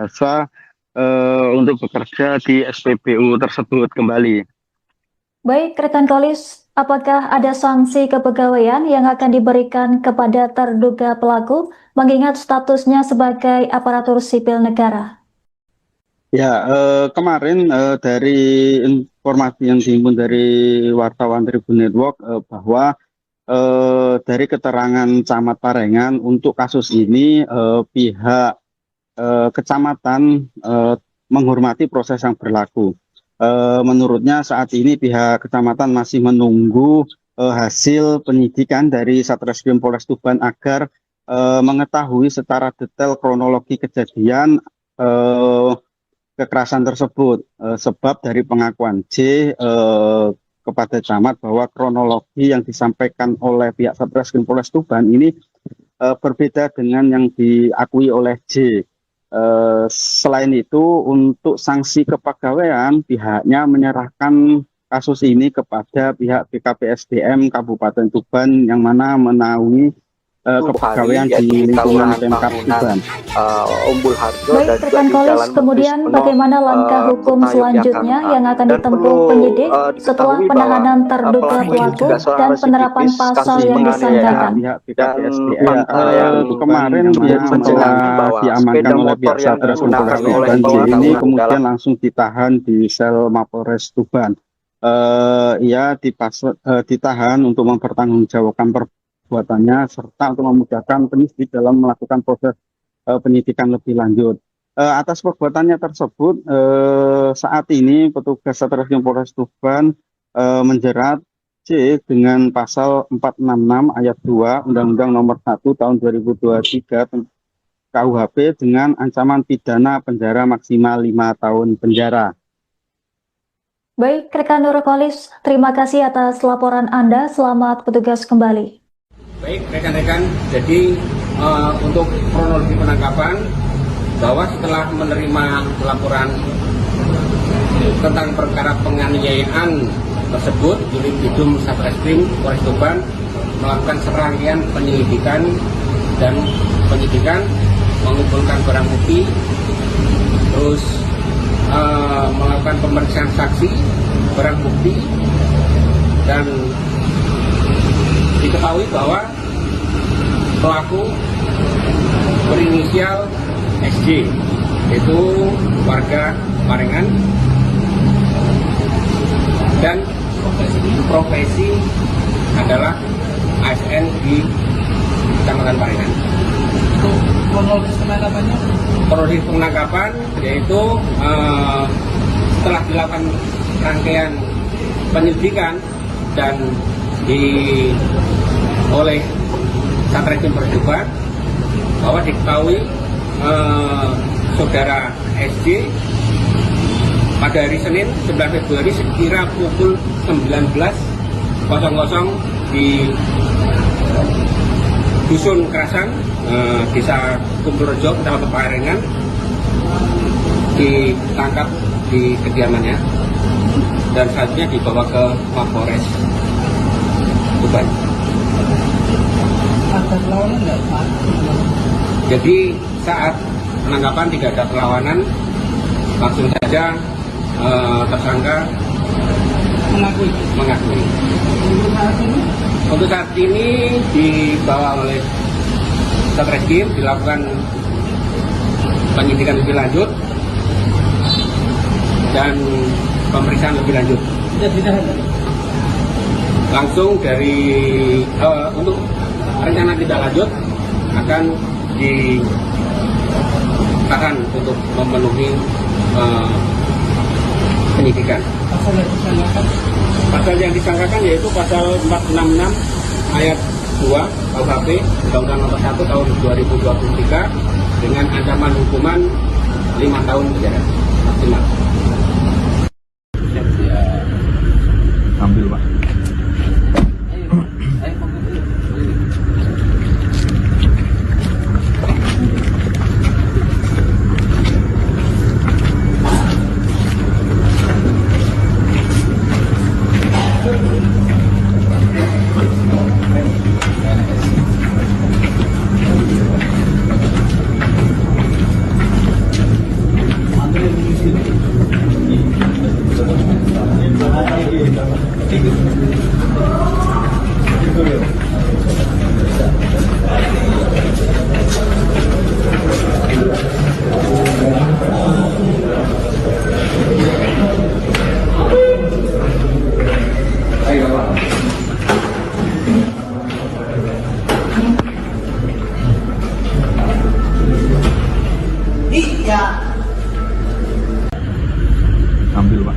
jasa untuk bekerja di SPBU tersebut kembali. Baik, rekan Kolis, apakah ada sanksi kepegawaian yang akan diberikan kepada terduga pelaku mengingat statusnya sebagai aparatur sipil negara? Ya, kemarin dari informasi yang dihimpun dari wartawan Tribun Network bahwa dari keterangan Camat Parengan untuk kasus ini pihak kecamatan menghormati proses yang berlaku. Menurutnya saat ini pihak kecamatan masih menunggu hasil penyidikan dari Satreskrim Polres Tuban agar mengetahui secara detail kronologi kejadian kekerasan tersebut. Sebab dari pengakuan J kepada camat bahwa kronologi yang disampaikan oleh pihak Satreskrim Polres Tuban ini berbeda dengan yang diakui oleh J. Selain itu, untuk sanksi kepegawaian, pihaknya menyerahkan kasus ini kepada pihak BKPSDM Kabupaten Tuban yang mana menaungi kepegawaian di lingkungan Pemkab Tuban. Umbul Harjo. Baik, rekan Kolis, kemudian bagaimana langkah hukum selanjutnya yang akan ditempuh penyidik setelah penahanan terduga pelaku dan penerapan pasal yang disangkakan? Kemarin dia telah diamankan oleh pihak Satreskrim Polres Tuban. Ini kemudian langsung ditahan di sel Mapolres Tuban. Ia ditahan untuk mempertanggungjawabkan perbuatannya serta untuk memudahkan penyidik dalam melakukan proses penyidikan lebih lanjut. Atas perbuatannya tersebut, saat ini petugas Satreskrim Polres Tuban menjerat C dengan pasal 466 ayat 2 Undang-Undang Nomor 1 Tahun 2023 KUHP dengan ancaman pidana penjara maksimal 5 tahun penjara. Baik, rekan Nurkolis, terima kasih atas laporan Anda. Selamat bertugas kembali. Baik, rekan-rekan, jadi untuk kronologi penangkapan, bahwa setelah menerima laporan tentang perkara penganiayaan tersebut, unit Bidum Satreskrim Polres Tuban melakukan serangkaian penyelidikan dan penyidikan, mengumpulkan barang bukti, terus melakukan pemeriksaan saksi, barang bukti, dan diketahui bahwa pelaku berinisial SJ, yaitu warga Parengan, dan profesi adalah ASN di Kecamatan Parengan. Kronologis penangkapannya? Kronologis penangkapan yaitu setelah dilakukan rangkaian penyelidikan dan oleh Satreskrim Polres Tuban bahwa diketahui saudara SJ pada hari Senin 9 Februari sekira pukul 19.00 di Dusun Kerasan, Desa Kumpulrejo, Kecamatan Parengan, ditangkap di kediamannya dan selanjutnya dibawa ke Mapolres Tuban. Ada perlawanan nggak, Pak? Jadi saat penangkapan tidak ada perlawanan, langsung saja tersangka mengakui. Untuk saat ini dibawa oleh Satreskrim, dilakukan penyidikan lebih lanjut dan pemeriksaan lebih lanjut. Langsung dari untuk rencana tidak lanjut akan ditahan untuk memenuhi penyidikan. Pasal yang disangkakan yaitu pasal 466 ayat 2 KUHP Undang-Undang Nomor 1 Tahun 2023 dengan ancaman hukuman 5 tahun penjara maksimal. Ambil, Pak. Ambil, Pak.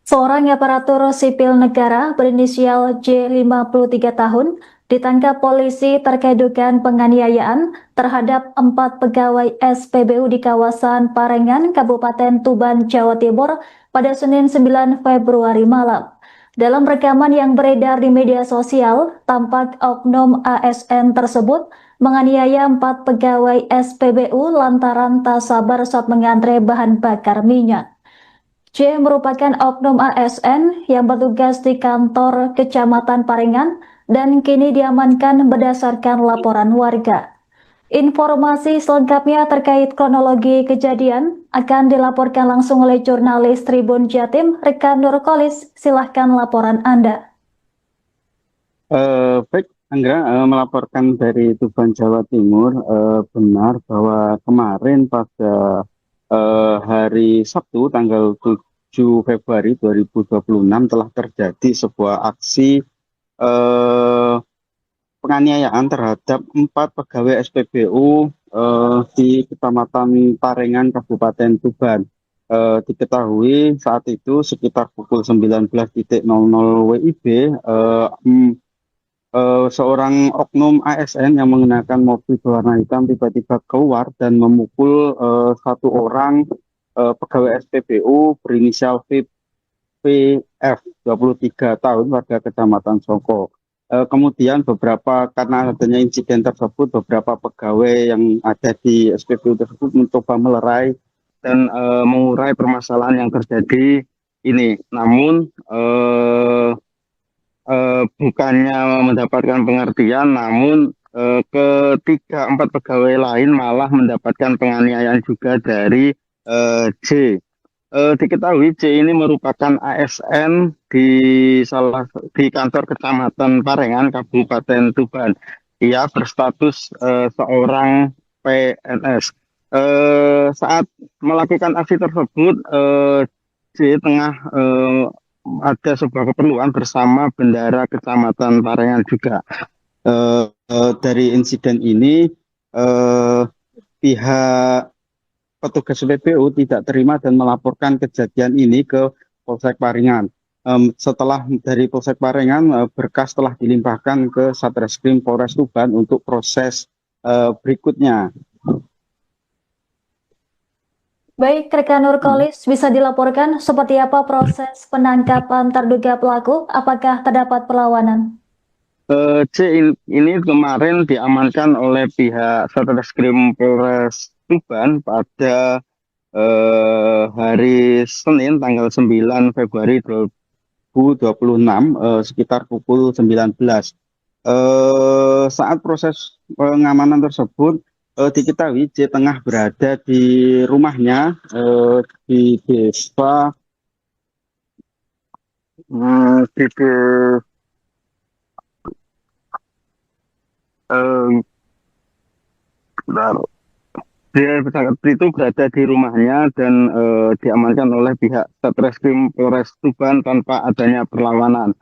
Seorang aparatur sipil negara berinisial J 53 tahun ditangkap polisi terkait dugaan penganiayaan terhadap 4 pegawai SPBU di kawasan Parengan, Kabupaten Tuban, Jawa Timur pada Senin 9 Februari malam. Dalam rekaman yang beredar di media sosial, tampak oknum ASN tersebut menganiaya 4 pegawai SPBU lantaran tak sabar saat mengantre bahan bakar minyak. J merupakan oknum ASN yang bertugas di kantor Kecamatan Parengan dan kini diamankan berdasarkan laporan warga. Informasi selengkapnya terkait kronologi kejadian akan dilaporkan langsung oleh jurnalis Tribun Jatim, rekan Nurkolis. Silahkan laporan Anda. Baik, Anggra, melaporkan dari Tuban, Jawa Timur. Benar bahwa kemarin pada hari Sabtu tanggal 7 Februari 2026 telah terjadi sebuah aksi penganiayaan terhadap 4 pegawai SPBU di Kecamatan Parengan, Kabupaten Tuban. Diketahui saat itu sekitar pukul 19.00 WIB, seorang oknum ASN yang mengenakan mobil berwarna hitam tiba-tiba keluar dan memukul satu orang pegawai SPBU berinisial VPF 23 tahun warga Kecamatan Songko. Kemudian karena adanya insiden tersebut, beberapa pegawai yang ada di SPBU tersebut mencoba melerai dan mengurai permasalahan yang terjadi ini. Namun bukannya mendapatkan pengertian, namun empat pegawai lain malah mendapatkan penganiayaan juga dari J. Diketahui J ini merupakan ASN di kantor Kecamatan Parengan, Kabupaten Tuban. Ia berstatus seorang PNS. Saat melakukan aksi tersebut, J tengah ada sebuah keperluan bersama bendara Kecamatan Parengan juga. Dari insiden ini, pihak petugas PPU tidak terima dan melaporkan kejadian ini ke Polsek Parengan. Setelah dari Polsek Parengan, berkas telah dilimpahkan ke Satreskrim Polres Tuban untuk proses berikutnya. Baik, rekan Nurkolis, bisa dilaporkan seperti apa proses penangkapan terduga pelaku? Apakah terdapat perlawanan? C ini kemarin diamankan oleh pihak Satreskrim Polres Tuban pada hari Senin tanggal 9 Februari 2026 sekitar pukul 19. Saat proses pengamanan tersebut, diketahui J tengah berada di rumahnya di desa dia itu berada di rumahnya dan diamankan oleh pihak Satreskrim Polres Tuban tanpa adanya perlawanan.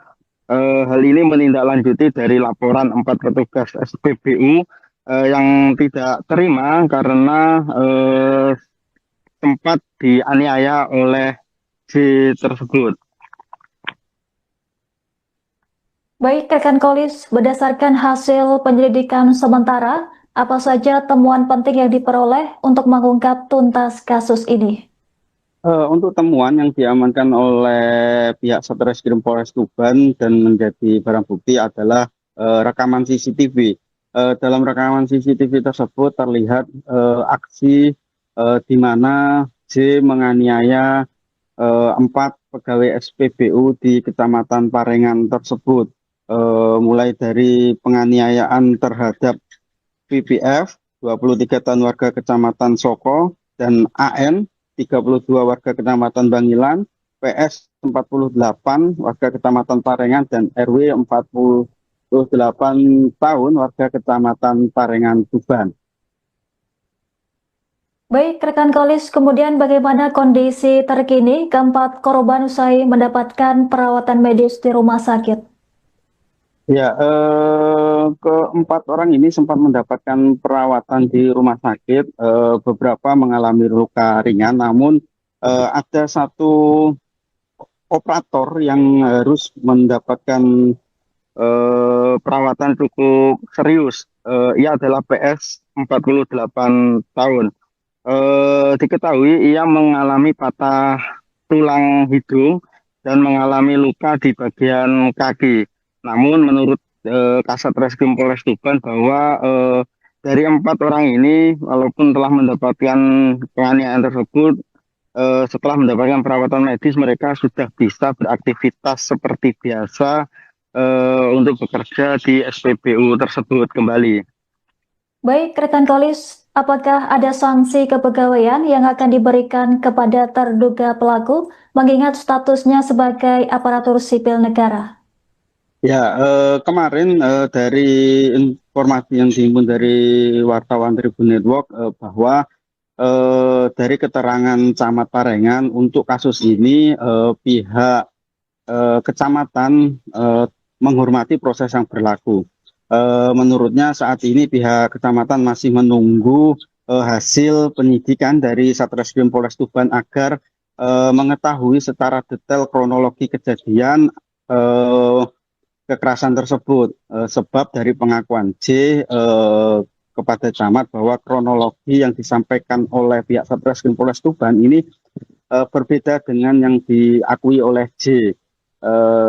Hal ini menindaklanjuti dari laporan 4 petugas SPBU yang tidak terima karena sempat dianiaya oleh J tersebut. Baik, rekan Kolis, berdasarkan hasil penyelidikan sementara, apa saja temuan penting yang diperoleh untuk mengungkap tuntas kasus ini? Untuk temuan yang diamankan oleh pihak Satreskrim Polres Tuban dan menjadi barang bukti adalah rekaman CCTV. Dalam rekaman CCTV tersebut terlihat aksi di mana J menganiaya 4 pegawai SPBU di Kecamatan Parengan tersebut. Mulai dari penganiayaan terhadap PPF 23 tahun warga Kecamatan Soko dan AN 32 warga Kecamatan Bangilan, PS 48 warga Kecamatan Parengan dan RW 48 tahun warga Kecamatan Parengan Tuban. Baik, rekan Kolis, kemudian bagaimana kondisi terkini keempat korban usai mendapatkan perawatan medis di rumah sakit? Ya, keempat orang ini sempat mendapatkan perawatan di rumah sakit, beberapa mengalami luka ringan, namun ada satu operator yang harus mendapatkan perawatan cukup serius. Ia adalah PS 48 tahun. Diketahui ia mengalami patah tulang hidung dan mengalami luka di bagian kaki. Namun menurut Kasat Reskrim Polres Tuban bahwa dari 4 orang ini walaupun telah mendapatkan penganiayaan tersebut, setelah mendapatkan perawatan medis mereka sudah bisa beraktivitas seperti biasa untuk bekerja di SPBU tersebut kembali. Baik, rekan Kolis, apakah ada sanksi kepegawaian yang akan diberikan kepada terduga pelaku mengingat statusnya sebagai aparatur sipil negara? Ya, kemarin dari informasi yang dihimpun dari wartawan Tribun Network bahwa dari keterangan Camat Parengan untuk kasus ini pihak kecamatan menghormati proses yang berlaku. Menurutnya saat ini pihak kecamatan masih menunggu hasil penyidikan dari Satreskrim Polres Tuban agar mengetahui secara detail kronologi kejadian kekerasan tersebut. Sebab dari pengakuan J kepada camat bahwa kronologi yang disampaikan oleh pihak Satreskrim Polres Tuban ini berbeda dengan yang diakui oleh J.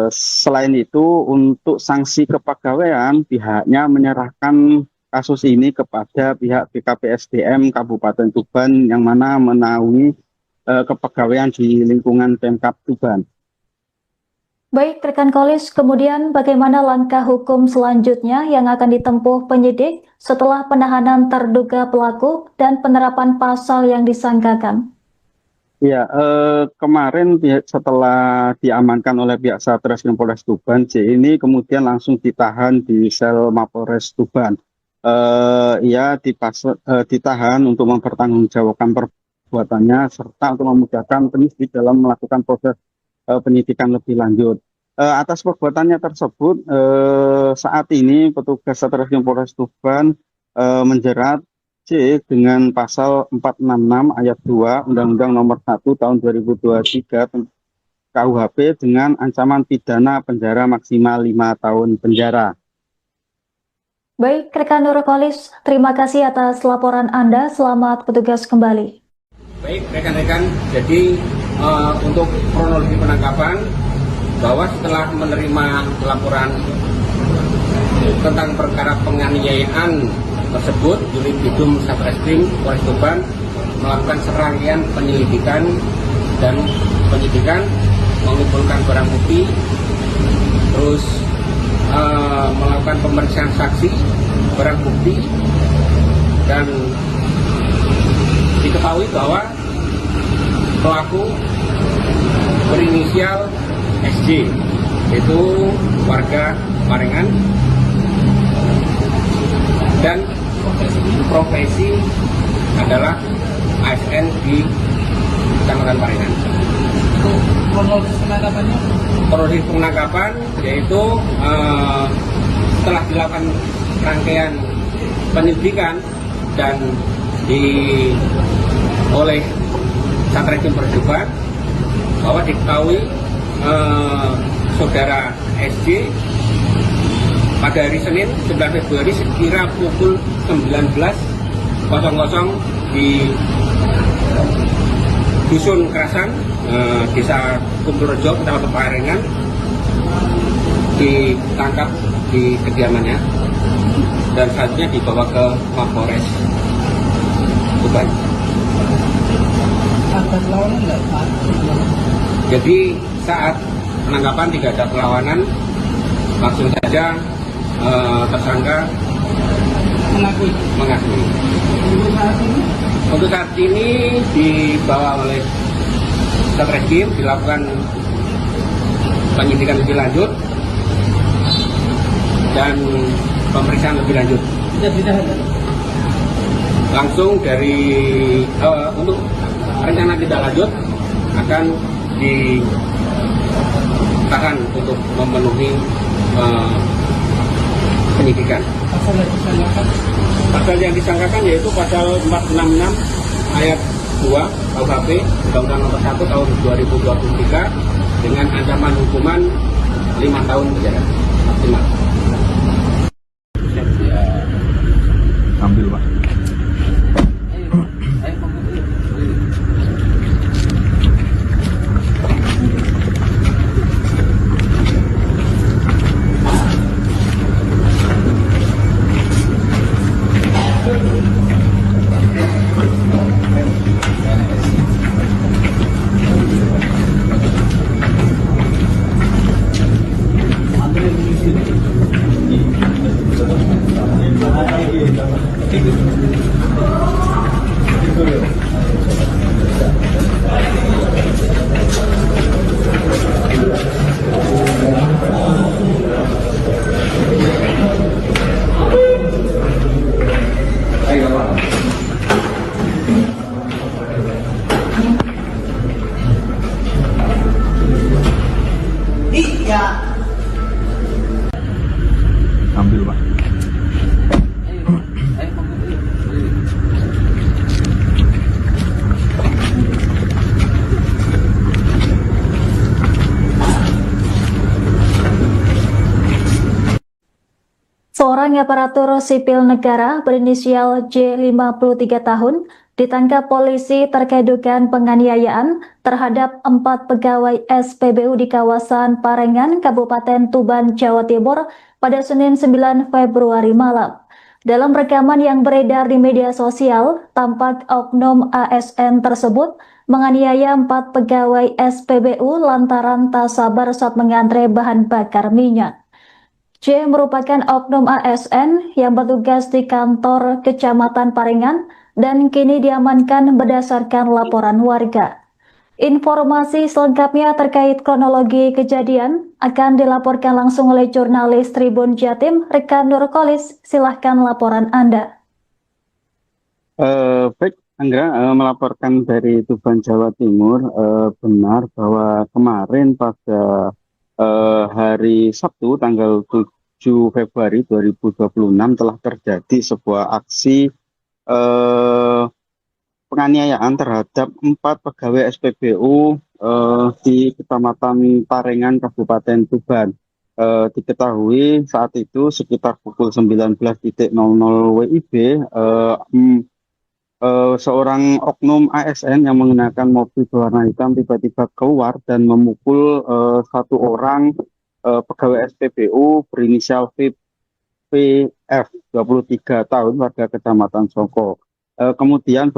Selain itu, untuk sanksi kepegawaian, pihaknya menyerahkan kasus ini kepada pihak BKPSDM Kabupaten Tuban yang mana menaungi kepegawaian di lingkungan Pemkab Tuban. Baik, rekan Kolis, kemudian bagaimana langkah hukum selanjutnya yang akan ditempuh penyidik setelah penahanan terduga pelaku dan penerapan pasal yang disangkakan? Ya, kemarin setelah diamankan oleh pihak Satreskrim Polres Tuban, J ini kemudian langsung ditahan di sel Mapolres Tuban. Ia ditahan untuk mempertanggungjawabkan perbuatannya serta untuk memudahkan penyidik dalam melakukan proses penyidikan lebih lanjut. Atas perbuatannya tersebut, saat ini petugas Satreskrim Polres Tuban menjerat C dengan pasal 466 ayat 2 Undang-Undang Nomor 1 Tahun 2023 KUHP dengan ancaman pidana penjara maksimal 5 tahun penjara. Baik, rekan Nurkolis, terima kasih atas laporan Anda. Selamat bertugas kembali. Baik, rekan-rekan, jadi untuk kronologi penangkapan, bahwa setelah menerima laporan tentang perkara penganiayaan tersebut, unit Bidum Satreskrim Polres Tuban melakukan serangkaian penyelidikan dan penyidikan, mengumpulkan barang bukti, terus melakukan pemeriksaan saksi, barang bukti, dan diketahui bahwa pelaku berinisial SJ, yaitu warga Parengan, dan profesi adalah ASN di Kecamatan Parengan. Kronologis penangkapannya? Kronologis penangkapan yaitu setelah dilakukan rangkaian penyelidikan dan oleh Satreskrim Polres Tuban bahwa diketahui saudara SJ pada hari Senin 9 Februari sekira pukul 19.00 di Dusun Kerasan, Desa Kumpulrejo, Kecamatan Parengan, ditangkap di kediamannya dan selanjutnya dibawa ke Mapolres Tuban. Ada perlawanan nggak, Pak? Jadi saat penangkapan tidak ada perlawanan, langsung saja tersangka mengakui. Untuk saat ini dibawa oleh Satreskrim, dilakukan penyidikan lebih lanjut dan pemeriksaan lebih lanjut. Sudah ditahan? langsung dari untuk rencana tindak lanjut akan ditahan untuk memenuhi penyidikan. Pasal yang disangkakan yaitu pasal 466 ayat 2 KUHP Undang-Undang Nomor 1 Tahun 2023 dengan ancaman hukuman 5 tahun penjara maksimal. Ambil, Pak. Ambil, Pak. Seorang aparatur sipil negara berinisial J 53 tahun ditangkap polisi terkait dugaan penganiayaan terhadap 4 pegawai SPBU di kawasan Parengan, Kabupaten Tuban, Jawa Timur pada Senin 9 Februari malam. Dalam rekaman yang beredar di media sosial, tampak oknum ASN tersebut menganiaya 4 pegawai SPBU lantaran tak sabar saat mengantre bahan bakar minyak. J merupakan oknum ASN yang bertugas di kantor Kecamatan Parengan dan kini diamankan berdasarkan laporan warga. Informasi selengkapnya terkait kronologi kejadian akan dilaporkan langsung oleh jurnalis Tribun Jatim, rekan Nurkolis. Silahkan laporan Anda. Baik, Anggra, melaporkan dari Tuban, Jawa Timur. Benar bahwa kemarin pada hari Sabtu tanggal 7 Februari 2026 telah terjadi sebuah aksi penganiayaan terhadap 4 pegawai SPBU di Kecamatan Parengan, Kabupaten Tuban. Diketahui saat itu sekitar pukul 19.00 WIB, seorang oknum ASN yang menggunakan mobil berwarna hitam tiba-tiba keluar dan memukul satu orang pegawai SPBU berinisial VPF 23 tahun warga Kecamatan Songko. Kemudian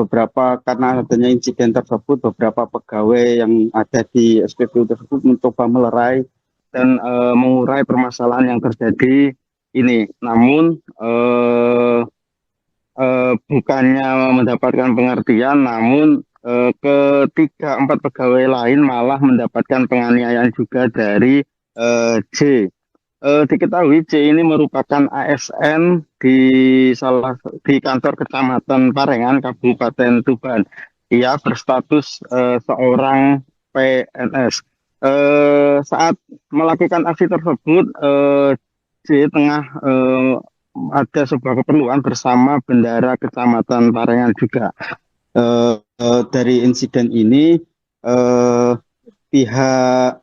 karena adanya insiden tersebut, beberapa pegawai yang ada di SPBU tersebut mencoba melerai dan mengurai permasalahan yang terjadi ini. Namun bukannya mendapatkan pengertian, namun empat pegawai lain malah mendapatkan penganiayaan juga dari J. Diketahui J ini merupakan ASN di kantor Kecamatan Parengan, Kabupaten Tuban. Ia berstatus seorang PNS. Saat melakukan aksi tersebut, J tengah ada sebuah keperluan bersama bendara Kecamatan Parengan juga. Dari insiden ini, pihak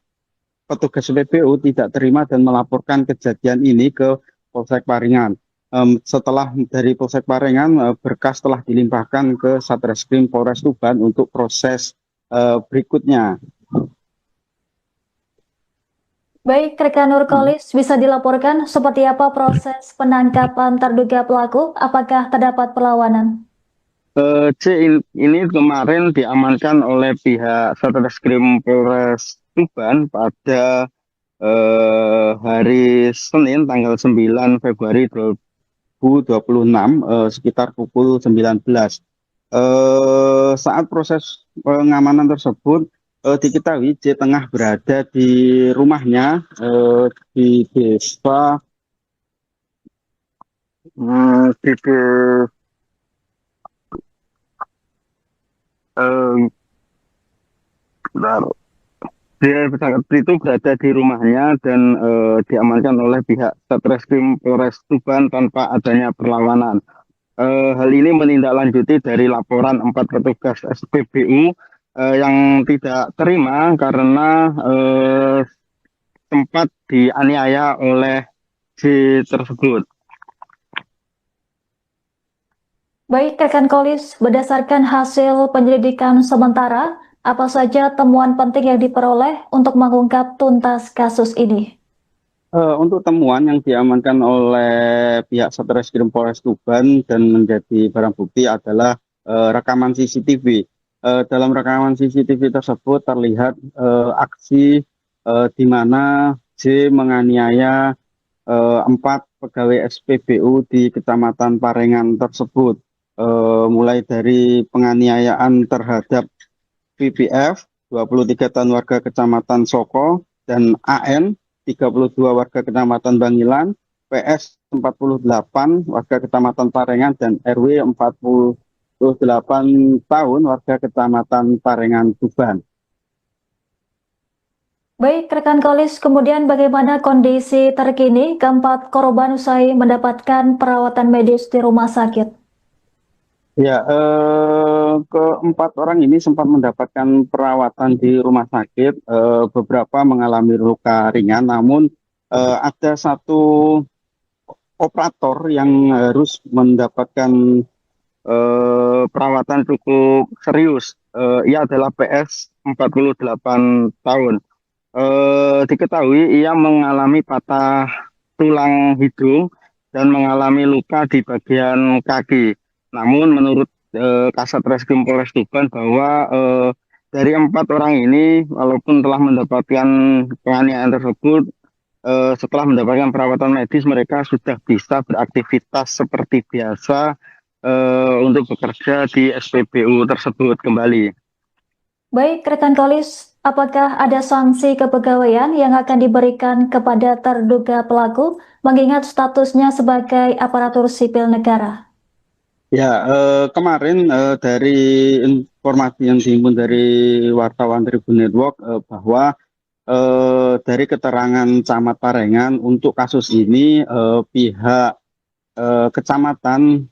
petugas SPBU tidak terima dan melaporkan kejadian ini ke Polsek Parengan. Setelah dari Polsek Parengan, berkas telah dilimpahkan ke Satreskrim Polres Tuban untuk proses berikutnya. Baik, rekan Nurkolis, bisa dilaporkan seperti apa proses penangkapan terduga pelaku? Apakah terdapat perlawanan? C ini kemarin diamankan oleh pihak Satreskrim Polres Tuban pada hari Senin tanggal 9 Februari 2026 sekitar pukul 19. Saat proses pengamanan tersebut diketahui J tengah berada di rumahnya di desa Bentar. Dia pesawat itu berada di rumahnya dan diamankan oleh pihak Satreskrim Polres Tuban tanpa adanya perlawanan. Hal ini menindaklanjuti dari laporan 4 petugas SPBU yang tidak terima karena sempat dianiaya oleh J tersebut. Baik, rekan Kolis, berdasarkan hasil penyelidikan sementara, apa saja temuan penting yang diperoleh untuk mengungkap tuntas kasus ini? Untuk temuan yang diamankan oleh pihak Satreskrim Polres Tuban dan menjadi barang bukti adalah rekaman CCTV. Dalam rekaman CCTV tersebut terlihat aksi di mana J menganiaya 4 pegawai SPBU di Kecamatan Parengan tersebut. Mulai dari penganiayaan terhadap PPF 23 tahun warga Kecamatan Soko dan AN 32 warga Kecamatan Bangilan, PS 48 warga Kecamatan Parengan dan RW 48 tahun warga Kecamatan Parengan Tuban. Baik, rekan Kolis, kemudian bagaimana kondisi terkini keempat korban usai mendapatkan perawatan medis di rumah sakit? Ya, keempat orang ini sempat mendapatkan perawatan di rumah sakit, beberapa mengalami luka ringan, namun ada satu operator yang harus mendapatkan perawatan cukup serius. Ia adalah PS 48 tahun. Diketahui ia mengalami patah tulang hidung dan mengalami luka di bagian kaki. Namun menurut Kasat Reskrim Polres Tuban bahwa dari 4 orang ini walaupun telah mendapatkan penganiayaan tersebut, setelah mendapatkan perawatan medis mereka sudah bisa beraktivitas seperti biasa untuk bekerja di SPBU tersebut kembali. Baik, rekan Kolis, apakah ada sanksi kepegawaian yang akan diberikan kepada terduga pelaku mengingat statusnya sebagai aparatur sipil negara? Ya, kemarin dari informasi yang dihimpun dari wartawan Tribun Network bahwa dari keterangan Camat Parengan untuk kasus ini pihak kecamatan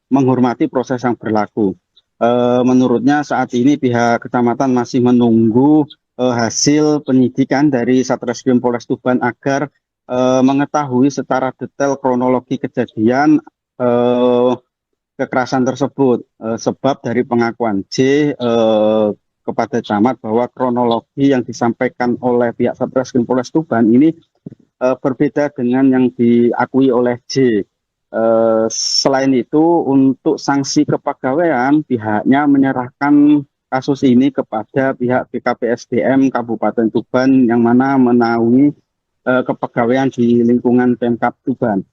menghormati proses yang berlaku. Menurutnya saat ini pihak kecamatan masih menunggu hasil penyidikan dari Satreskrim Polres Tuban agar mengetahui secara detail kronologi kejadian kekerasan tersebut, sebab dari pengakuan J kepada camat bahwa kronologi yang disampaikan oleh pihak Satreskrim Polres Tuban ini berbeda dengan yang diakui oleh J. Selain itu, untuk sanksi kepegawaian, pihaknya menyerahkan kasus ini kepada pihak BKPSDM Kabupaten Tuban yang mana menaungi kepegawaian di lingkungan Pemkab Tuban.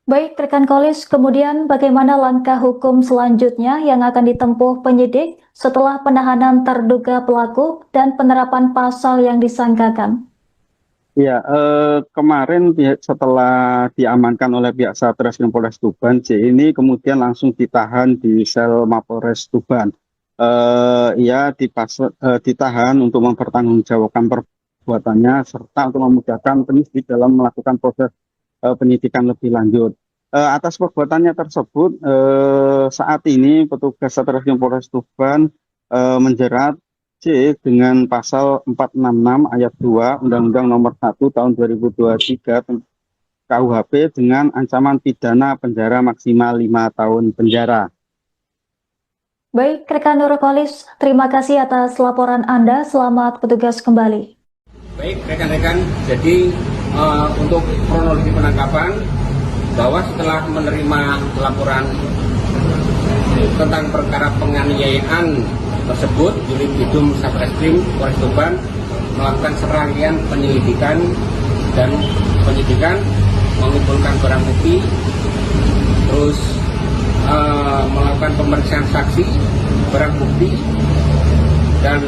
Baik, rekan Kolis, kemudian bagaimana langkah hukum selanjutnya yang akan ditempuh penyidik setelah penahanan terduga pelaku dan penerapan pasal yang disangkakan? Ya, kemarin setelah diamankan oleh pihak Satreskrim Polres Tuban, J ini kemudian langsung ditahan di sel Mapolres Tuban. Ia ditahan untuk mempertanggungjawabkan perbuatannya serta untuk memudahkan penyidik dalam melakukan proses penyidikan lebih lanjut. Atas perbuatannya tersebut, saat ini petugas Satreskrim Polres Tuban menjerat C dengan pasal 466 ayat 2 Undang-Undang Nomor 1 Tahun 2023 KUHP dengan ancaman pidana penjara maksimal 5 tahun penjara. Baik, rekan Nurkolis, terima kasih atas laporan Anda. Selamat bertugas kembali. Baik, rekan-rekan, jadi untuk kronologi penangkapan, bahwa setelah menerima laporan tentang perkara penganiayaan tersebut, unit Bidum Satreskrim Polres Tuban melakukan serangkaian penyelidikan dan penyidikan, mengumpulkan barang bukti, terus melakukan pemeriksaan saksi, barang bukti, dan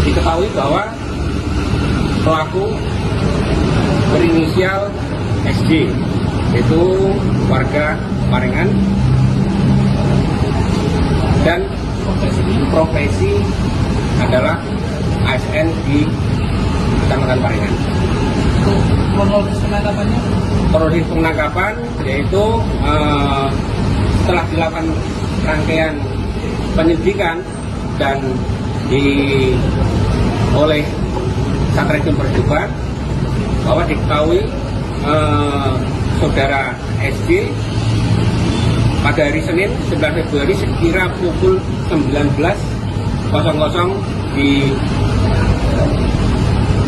diketahui bahwa pelaku berinisial SJ, yaitu warga Parengan, dan profesi adalah ASN di Kecamatan Parengan. Untuk kronologis penangkapannya? Kronologis penangkapan yaitu setelah dilakukan rangkaian penyelidikan dan oleh Satreskrim Pertuban bahwa diketahui saudara SJ pada hari Senin 9 Februari sekira pukul 19.00 di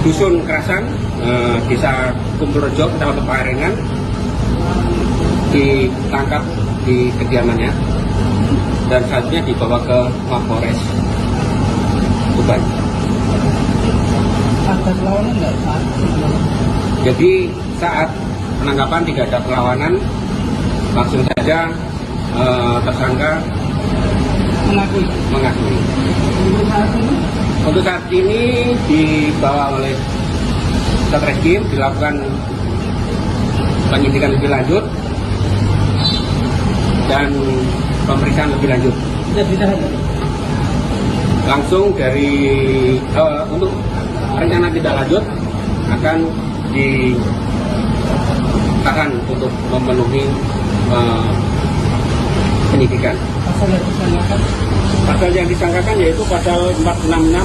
Dusun Kerasan, Desa Kumpulrejo, Kecamatan Parengan, ditangkap di kediamannya dan selanjutnya dibawa ke Mapores Tuban. Ada perlawanan nggak saat? Jadi saat penangkapan tidak ada perlawanan, langsung saja tersangka Mengakui. Untuk saat ini dibawa oleh Satreskrim dilakukan penyidikan lebih lanjut dan pemeriksaan lebih lanjut. Langsung dari untuk rencana tidak lanjut akan ditahan untuk memenuhi penyidikan. Pasal yang disangkakan yaitu pasal 466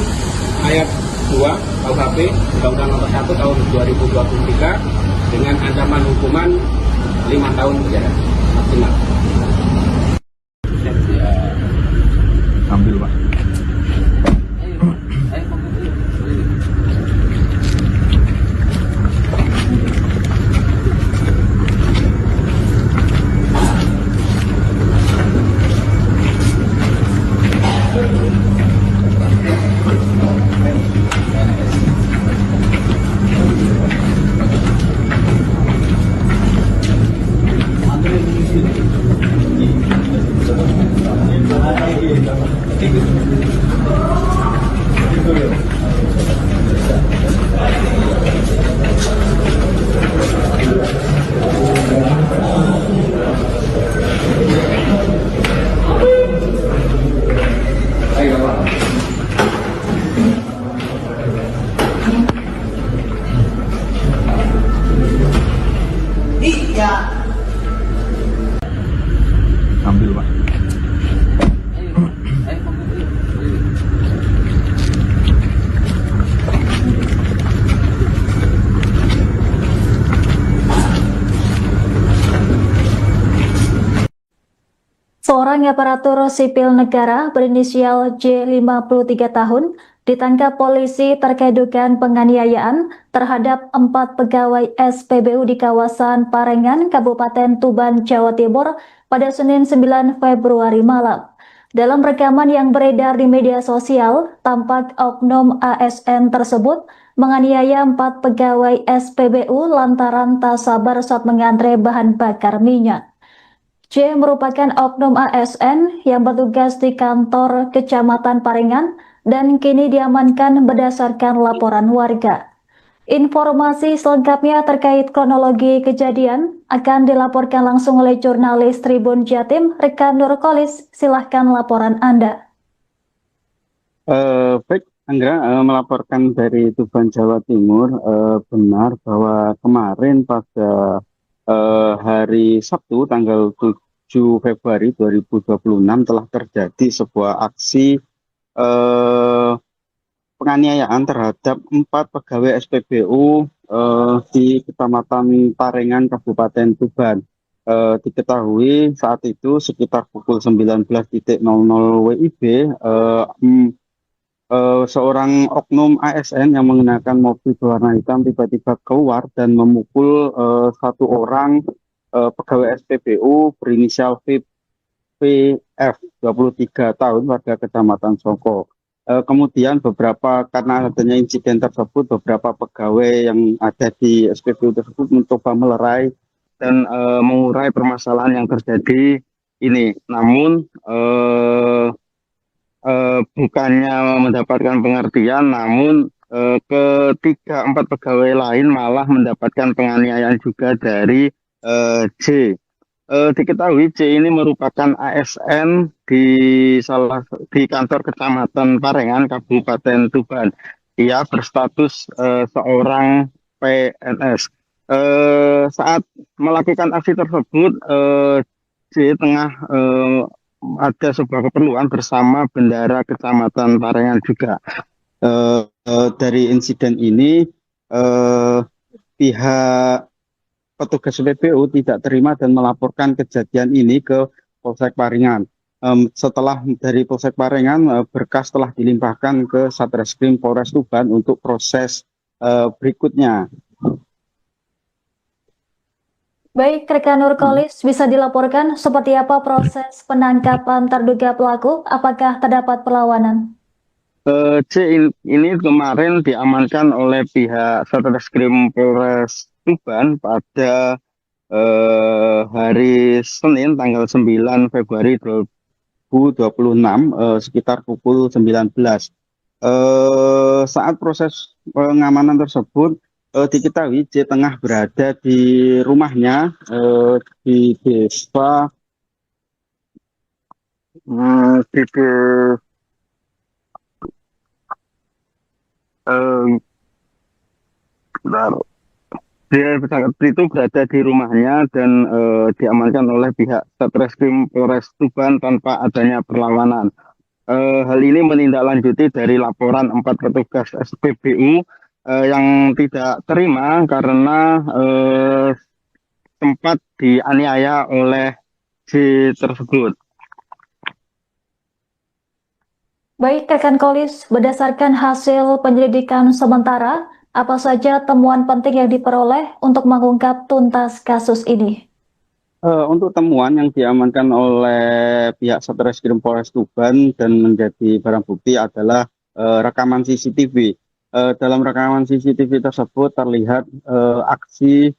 ayat 2 KUHP Undang-Undang Nomor 1 Tahun 2023 dengan ancaman hukuman 5 tahun penjara maksimal. Ambil Pak. Ambil Pak. Seorang aparatur sipil negara berinisial J 53 tahun ditangkap polisi terkait dugaan penganiayaan terhadap 4 pegawai SPBU di kawasan Parengan, Kabupaten Tuban, Jawa Timur pada Senin 9 Februari malam. Dalam rekaman yang beredar di media sosial, tampak oknum ASN tersebut menganiaya 4 pegawai SPBU lantaran tak sabar saat mengantre bahan bakar minyak. J merupakan oknum ASN yang bertugas di kantor Kecamatan Parengan dan kini diamankan berdasarkan laporan warga. Informasi selengkapnya terkait kronologi kejadian akan dilaporkan langsung oleh jurnalis Tribun Jatim, Rekan Nurkolis. Silahkan laporan Anda. Baik, Anggra, melaporkan dari Tuban, Jawa Timur. Benar bahwa kemarin pada hari Sabtu tanggal 7 Februari 2026 telah terjadi sebuah aksi penganiayaan terhadap 4 pegawai SPBU di Kecamatan Parengan, Kabupaten Tuban. Diketahui saat itu sekitar pukul 19.00 WIB, seorang oknum ASN yang mengenakan mobil berwarna hitam tiba-tiba keluar dan memukul satu orang pegawai SPBU berinisial VF 23 tahun warga Kecamatan Songko. Kemudian karena adanya insiden tersebut, beberapa pegawai yang ada di SPBU tersebut mencoba melerai dan mengurai permasalahan yang terjadi ini. Namun bukannya mendapatkan pengertian, namun ketiga 4 pegawai lain malah mendapatkan penganiayaan juga dari J. Diketahui C ini merupakan ASN di kantor Kecamatan Parengan, Kabupaten Tuban. Ia berstatus seorang PNS. Saat melakukan aksi tersebut, C tengah ada sebuah keperluan bersama bendara Kecamatan Parengan juga. Dari insiden ini, pihak petugas PPU tidak terima dan melaporkan kejadian ini ke Polsek Parengan. Setelah dari Polsek Parengan, berkas telah dilimpahkan ke Satreskrim Polres Tuban untuk proses berikutnya. Baik, rekan Nurkolis, bisa dilaporkan seperti apa proses penangkapan terduga pelaku? Apakah terdapat perlawanan? C ini kemarin diamankan oleh pihak Satreskrim Polres Tuban pada hari Senin tanggal 9 Februari 2026 sekitar pukul 19. Saat proses pengamanan tersebut diketahui C tengah berada di rumahnya di desa Dia itu berada di rumahnya dan diamankan oleh pihak Satreskrim Polres Tuban tanpa adanya perlawanan. Hal ini menindaklanjuti dari laporan 4 petugas SPBU yang tidak terima karena sempat dianiaya oleh C tersebut. Baik, rekan Kolis, berdasarkan hasil penyelidikan sementara, apa saja temuan penting yang diperoleh untuk mengungkap tuntas kasus ini? Untuk temuan yang diamankan oleh pihak Satreskrim Polres Tuban dan menjadi barang bukti adalah rekaman CCTV. Dalam rekaman CCTV tersebut terlihat aksi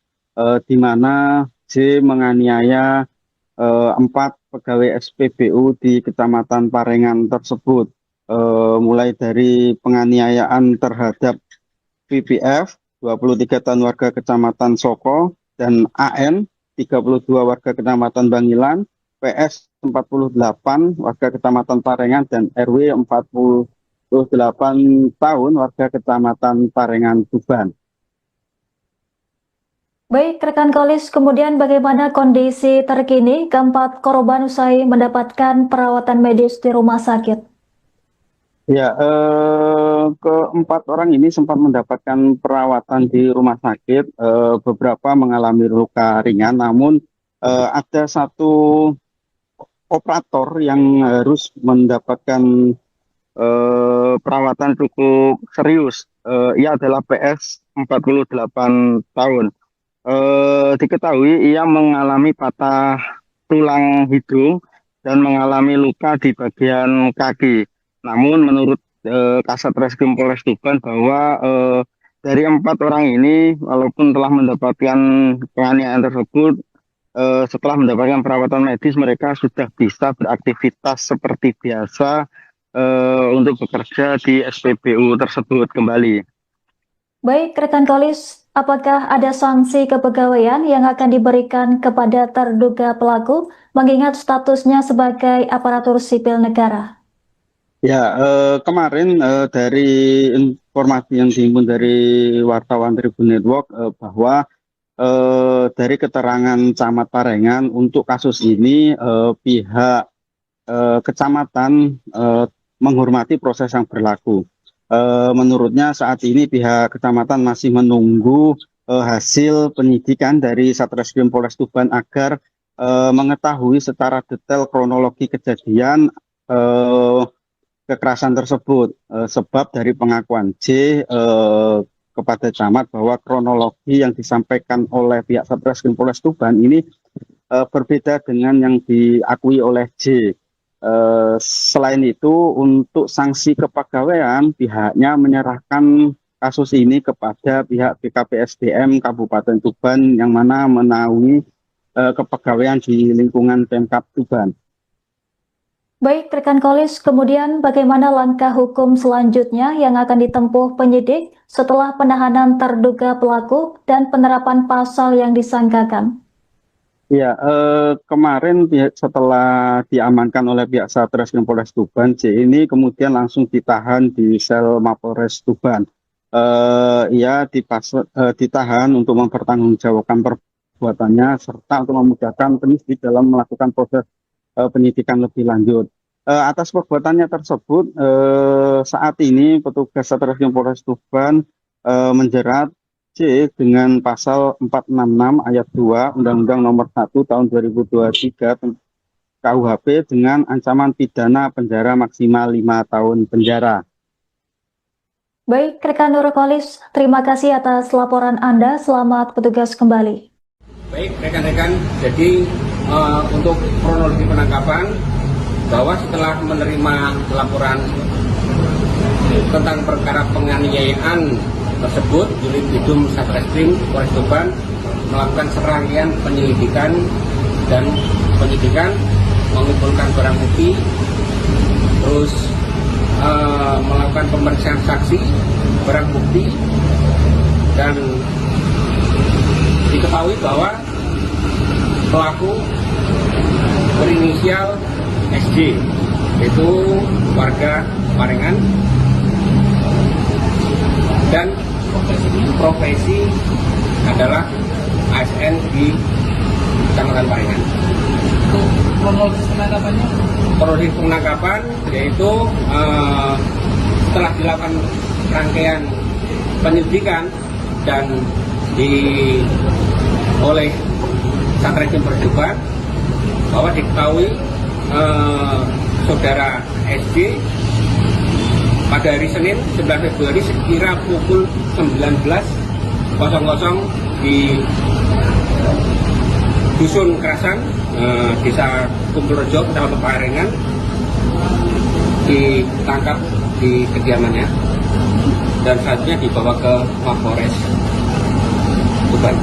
di mana J menganiaya 4 pegawai SPBU di Kecamatan Parengan tersebut. Mulai dari penganiayaan terhadap PPF 23 tahun warga Kecamatan Soko dan AN 32 warga Kecamatan Bangilan, PS 48 warga Kecamatan Parengan dan RW 48 tahun warga Kecamatan Parengan Tuban. Baik, rekan Kolis, kemudian bagaimana kondisi terkini keempat korban usai mendapatkan perawatan medis di rumah sakit? Ya, keempat orang ini sempat mendapatkan perawatan di rumah sakit, beberapa mengalami luka ringan, namun ada satu operator yang harus mendapatkan perawatan cukup serius. Ia adalah PS 48 tahun. Diketahui ia mengalami patah tulang hidung dan mengalami luka di bagian kaki. Namun menurut Kasat Reskrim Polres Tuban bahwa dari 4 orang ini walaupun telah mendapatkan penganiayaan tersebut, setelah mendapatkan perawatan medis mereka sudah bisa beraktivitas seperti biasa untuk bekerja di SPBU tersebut kembali. Baik, rekan Kolis, apakah ada sanksi kepegawaian yang akan diberikan kepada terduga pelaku mengingat statusnya sebagai aparatur sipil negara? Ya, kemarin dari informasi yang dihimpun dari wartawan Tribun Network bahwa dari keterangan Camat Parengan untuk kasus ini pihak kecamatan menghormati proses yang berlaku. Menurutnya saat ini pihak kecamatan masih menunggu hasil penyidikan dari Satreskrim Polres Tuban agar mengetahui secara detail kronologi kejadian kekerasan tersebut, sebab dari pengakuan J kepada camat bahwa kronologi yang disampaikan oleh pihak Satreskrim Polres Tuban ini berbeda dengan yang diakui oleh J. Selain itu, untuk sanksi kepegawaian, pihaknya menyerahkan kasus ini kepada pihak BKPSDM Kabupaten Tuban yang mana menaungi kepegawaian di lingkungan Pemkab Tuban. Baik, rekan Kolis, kemudian bagaimana langkah hukum selanjutnya yang akan ditempuh penyidik setelah penahanan terduga pelaku dan penerapan pasal yang disangkakan? Iya, kemarin setelah diamankan oleh pihak Satreskrim Polres Tuban, J ini kemudian langsung ditahan di sel Mapolres Tuban. Ia ditahan untuk mempertanggungjawabkan perbuatannya serta untuk memudahkan penyidik dalam melakukan proses penyidikan lebih lanjut. Atas perbuatannya tersebut, saat ini petugas Satreskrim Polres Tuban menjerat C dengan pasal 466 ayat 2 Undang-Undang Nomor 1 Tahun 2023 KUHP dengan ancaman pidana penjara maksimal 5 tahun penjara. Baik, rekan Nurkolis, terima kasih atas laporan Anda. Selamat bertugas kembali. Baik rekan-rekan, jadi untuk kronologi penangkapan, bahwa setelah menerima laporan tentang perkara penganiayaan tersebut, unit Bidum Satreskrim Polres Tuban melakukan serangkaian penyelidikan dan penyidikan, mengumpulkan barang bukti, terus melakukan pemeriksaan saksi, barang bukti, dan diketahui bahwa pelaku berinisial SJ, yaitu warga Parengan, dan profesi adalah ASN di Kecamatan Parengan. Kronologis penangkapannya? Kronologis penangkapan yaitu setelah dilakukan rangkaian penyelidikan dan oleh Satreskrim Polres Tuban bahwa diketahui saudara SJ pada hari Senin 9 Februari sekira pukul 19.00 di Dusun Kerasan, Desa Kumpulrejo, Kecamatan Parengan, ditangkap di kediamannya dan selanjutnya dibawa ke Mapolres Tuban.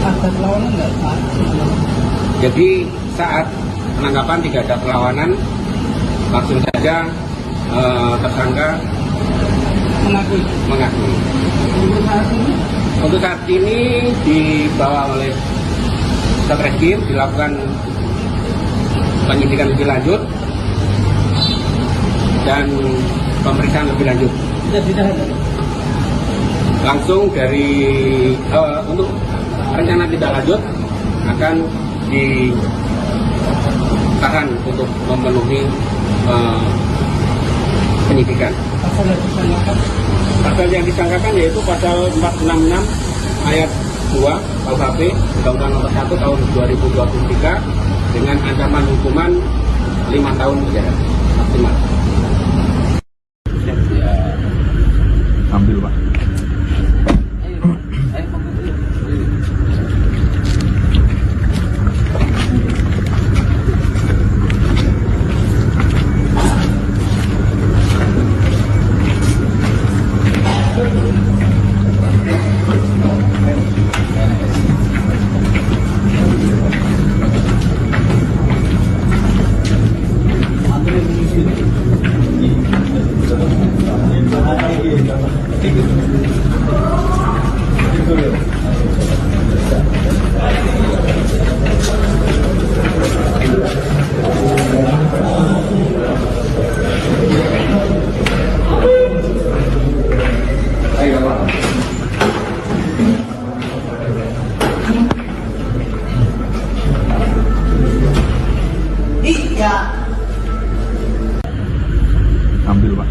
Ada perlawanan nggak Pak? Jadi saat penangkapan tidak ada perlawanan, langsung saja tersangka Mengakui. Untuk saat ini dibawa oleh Satreskrim, dilakukan penyidikan lebih lanjut dan pemeriksaan lebih lanjut. Tidak ditahan. Langsung dari untuk rencana tidak lanjut akan ditahan untuk memenuhi penyidikan. Pasal yang disangkakan yaitu pasal 466 ayat 2 KUHP Undang-Undang Nomor 1 Tahun 2023 dengan ancaman hukuman 5 tahun penjara maksimal. Ambil Pak. Ambil Pak.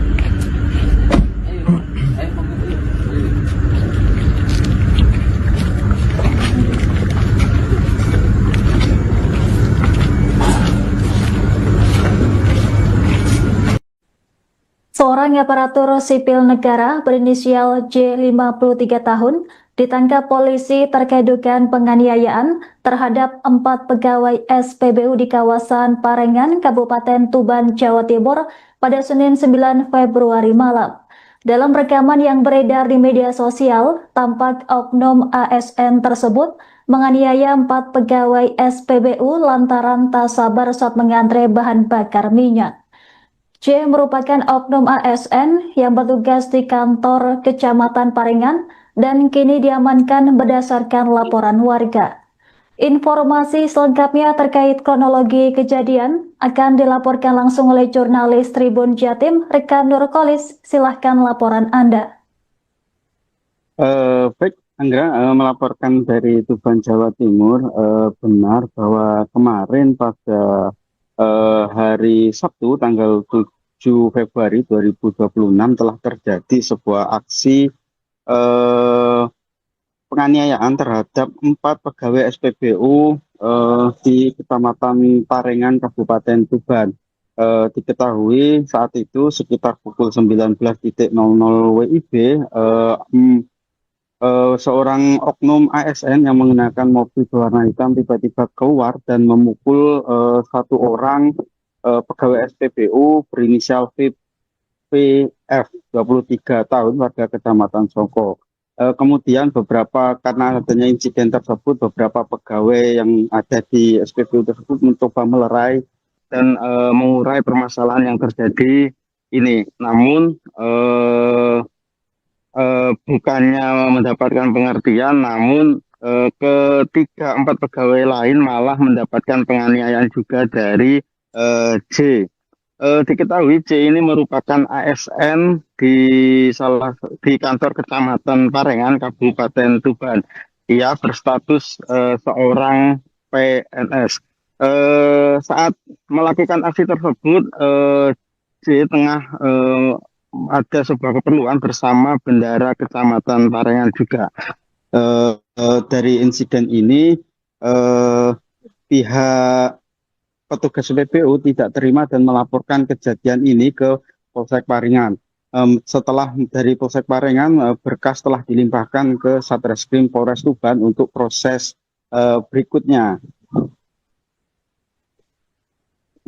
Seorang aparatur sipil negara berinisial J 53 tahun ditangkap polisi terkait dugaan penganiayaan terhadap 4 pegawai SPBU di kawasan Parengan, Kabupaten Tuban, Jawa Timur pada Senin 9 Februari malam. Dalam rekaman yang beredar di media sosial, tampak oknum ASN tersebut menganiaya 4 pegawai SPBU lantaran tak sabar saat mengantre bahan bakar minyak. J merupakan oknum ASN yang bertugas di kantor Kecamatan Parengan dan kini diamankan berdasarkan laporan warga. Informasi selengkapnya terkait kronologi kejadian akan dilaporkan langsung oleh jurnalis Tribun Jatim, rekan Nurkolis. Silahkan laporan Anda. Baik, Anggra, melaporkan dari Tuban, Jawa Timur. Benar bahwa kemarin pada hari Sabtu tanggal 7 Februari 2026 telah terjadi sebuah aksi penganiayaan terhadap 4 pegawai SPBU di Kecamatan Parengan, Kabupaten Tuban. Diketahui saat itu sekitar pukul 19.00 WIB, seorang oknum ASN yang mengenakan mobil berwarna hitam tiba-tiba keluar dan memukul satu orang pegawai SPBU berinisial VF 23 tahun warga Kecamatan Songko. Kemudian karena adanya insiden tersebut, beberapa pegawai yang ada di SPBU tersebut mencoba melerai dan mengurai permasalahan yang terjadi ini. Namun bukannya mendapatkan pengertian, namun empat pegawai lain malah mendapatkan penganiayaan juga dari J. Diketahui J ini merupakan ASN di kantor Kecamatan Parengan, Kabupaten Tuban. Ia berstatus seorang PNS. Saat melakukan aksi tersebut, J tengah ada sebuah keperluan bersama bendara Kecamatan Parengan juga. Dari insiden ini, pihak petugas PPU tidak terima dan melaporkan kejadian ini ke Polsek Parengan. Setelah dari Polsek Parengan, berkas telah dilimpahkan ke Satreskrim Polres Tuban untuk proses berikutnya.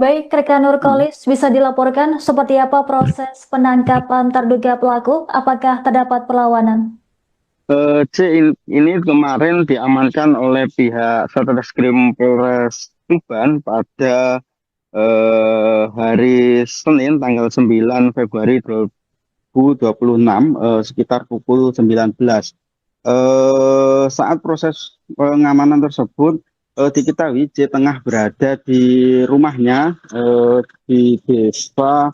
Baik, rekan Nurkolis, bisa dilaporkan seperti apa proses penangkapan terduga pelaku? Apakah terdapat perlawanan? C ini kemarin diamankan oleh pihak Satreskrim Polres Tuban pada hari Senin tanggal 9 Februari 2026 sekitar pukul 19. Saat proses pengamanan tersebut diketahui J tengah berada di rumahnya di desa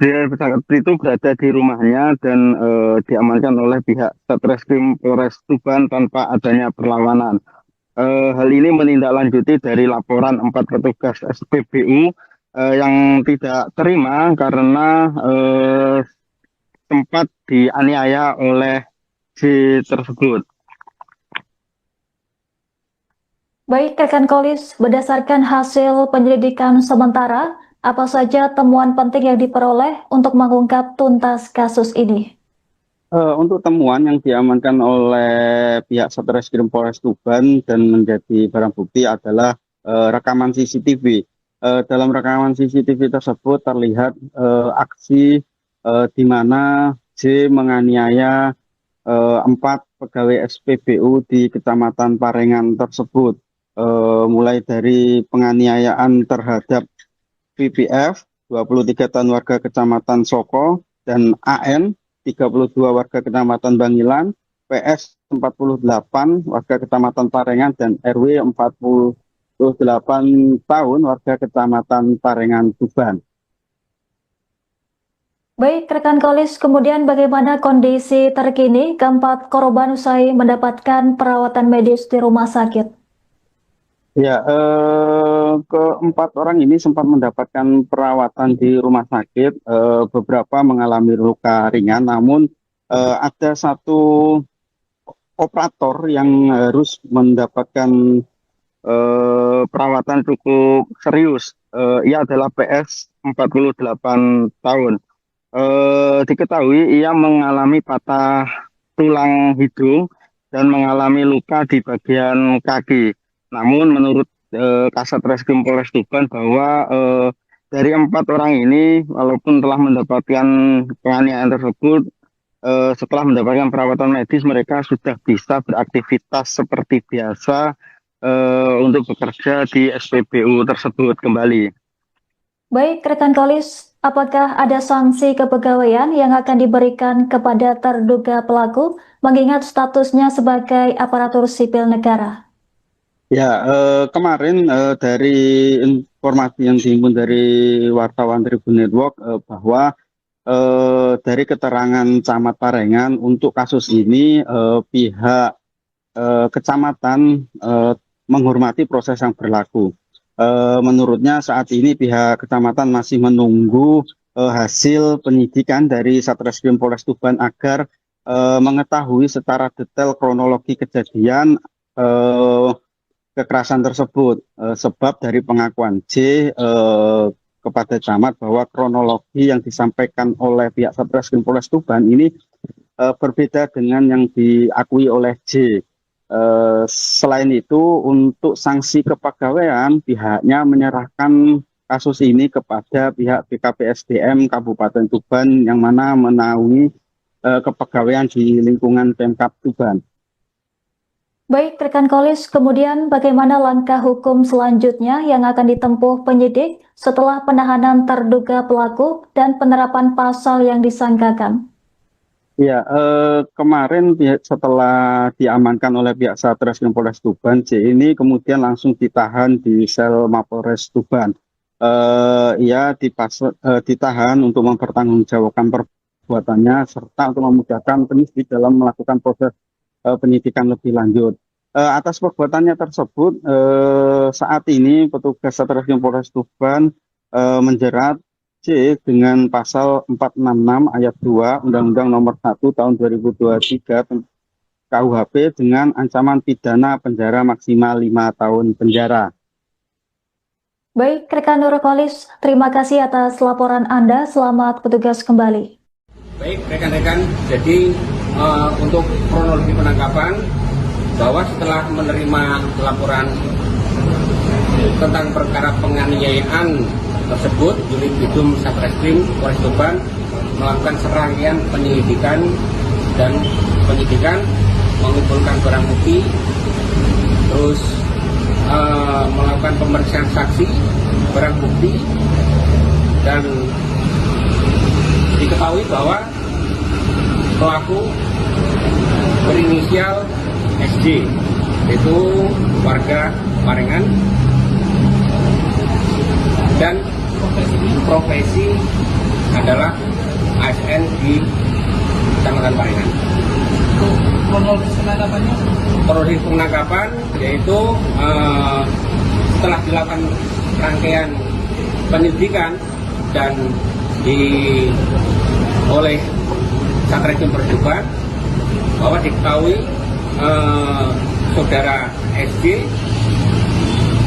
dia itu berada di rumahnya dan diamankan oleh pihak Satreskrim Polres Tuban tanpa adanya perlawanan. Hal ini menindaklanjuti dari laporan 4 petugas SPBU yang tidak terima karena sempat dianiaya oleh J tersebut. Baik, rekan Kolis, berdasarkan hasil penyelidikan sementara, apa saja temuan penting yang diperoleh untuk mengungkap tuntas kasus ini? Untuk temuan yang diamankan oleh pihak Satreskrim Polres Tuban dan menjadi barang bukti adalah rekaman CCTV. Dalam rekaman CCTV tersebut terlihat aksi di mana J menganiaya 4 pegawai SPBU di Kecamatan Parengan tersebut. Mulai dari penganiayaan terhadap VPF 23 tahun warga Kecamatan Soko dan AN 32 warga Kecamatan Bangilan, PS 48 warga Kecamatan Parengan dan RW 48 tahun warga Kecamatan Parengan Tuban. Baik, rekan Kolis, kemudian bagaimana kondisi terkini keempat korban usai mendapatkan perawatan medis di rumah sakit? Ya, keempat orang ini sempat mendapatkan perawatan di rumah sakit. Beberapa mengalami luka ringan, namun ada satu operator yang harus mendapatkan perawatan cukup serius. Ia adalah PS 48 tahun. Diketahui ia mengalami patah tulang hidung dan mengalami luka di bagian kaki. Namun menurut Kasat Reskrim Polres Tuban bahwa dari 4 orang ini walaupun telah mendapatkan penganiayaan tersebut, setelah mendapatkan perawatan medis mereka sudah bisa beraktivitas seperti biasa untuk bekerja di SPBU tersebut kembali. Baik, rekan Kolis, apakah ada sanksi kepegawaian yang akan diberikan kepada terduga pelaku mengingat statusnya sebagai aparatur sipil negara? Ya, kemarin dari informasi yang dihimpun dari wartawan Tribun Network bahwa dari keterangan Camat Parengan untuk kasus ini pihak kecamatan menghormati proses yang berlaku. Menurutnya saat ini pihak kecamatan masih menunggu hasil penyidikan dari Satreskrim Polres Tuban agar mengetahui secara detail kronologi kejadian kekerasan tersebut. Sebab dari pengakuan J kepada camat bahwa kronologi yang disampaikan oleh pihak Satreskrim Polres Tuban ini berbeda dengan yang diakui oleh J. Selain itu, untuk sanksi kepegawaian, pihaknya menyerahkan kasus ini kepada pihak BKPSDM Kabupaten Tuban yang mana menaungi kepegawaian di lingkungan Pemkab Tuban. Baik, rekan Kolis, kemudian bagaimana langkah hukum selanjutnya yang akan ditempuh penyidik setelah penahanan terduga pelaku dan penerapan pasal yang disangkakan? Ya, kemarin setelah diamankan oleh pihak Satreskrim Polres Tuban, J ini kemudian langsung ditahan di sel Mapolres Tuban. Ia ditahan untuk mempertanggungjawabkan perbuatannya serta untuk memudahkan penyidik dalam melakukan proses penyidikan lebih lanjut. Atas perbuatannya tersebut, saat ini petugas Satreskrim Polres Tuban menjerat C dengan pasal 466 ayat 2 Undang-Undang Nomor 1 Tahun 2023 KUHP dengan ancaman pidana penjara maksimal 5 tahun penjara. Baik, rekan Nurkolis, terima kasih atas laporan Anda. Selamat bertugas kembali. Baik, rekan-rekan, jadi untuk kronologi penangkapan, bahwa setelah menerima laporan tentang perkara penganiayaan tersebut, unit Bidum Satreskrim Polres Tuban melakukan serangkaian penyelidikan dan penyidikan, mengumpulkan barang bukti, terus melakukan pemeriksaan saksi, barang bukti, dan diketahui bahwa pelaku berinisial SJ, yaitu warga Parengan, dan profesi adalah ASN di Kecamatan Parengan. Kronologis penangkapannya? Kronologis penangkapan yaitu setelah dilakukan rangkaian penyelidikan dan oleh Satreskrim Polres Tuban bahwa diketahui saudara SJ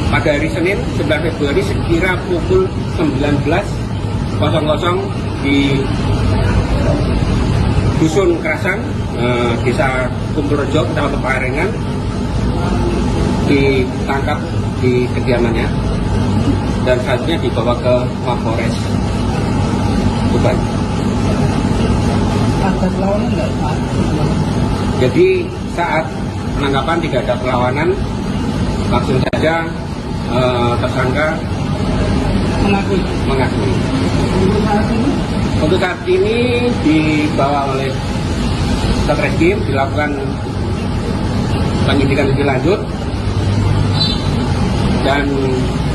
pada hari Senin 9 Februari sekira pukul 19.00 di Dusun Kerasan, Desa Kumpulrejo, Kecamatan Parengan, ditangkap di kediamannya dan selanjutnya dibawa ke Mapolres Tuban. Ada perlawanan nggak Pak? Jadi saat penangkapan tidak ada perlawanan, langsung saja tersangka mengakui. Untuk saat ini dibawa oleh Satreskrim, dilakukan penyidikan lebih lanjut dan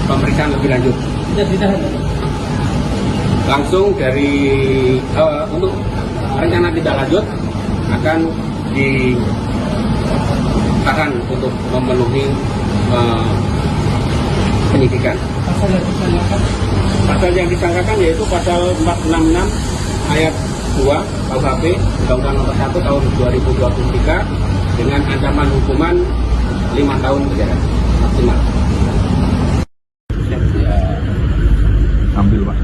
pemeriksaan lebih lanjut. Sudah ditahan? Langsung dari untuk rencana tidak lanjut akan ditahan untuk memenuhi penyidikan. Pasal yang disangkakan yaitu pasal 466 ayat 2 KUHP Undang-Undang Nomor 1 Tahun 2023 dengan ancaman hukuman 5 tahun penjara maksimal. Ambil Pak.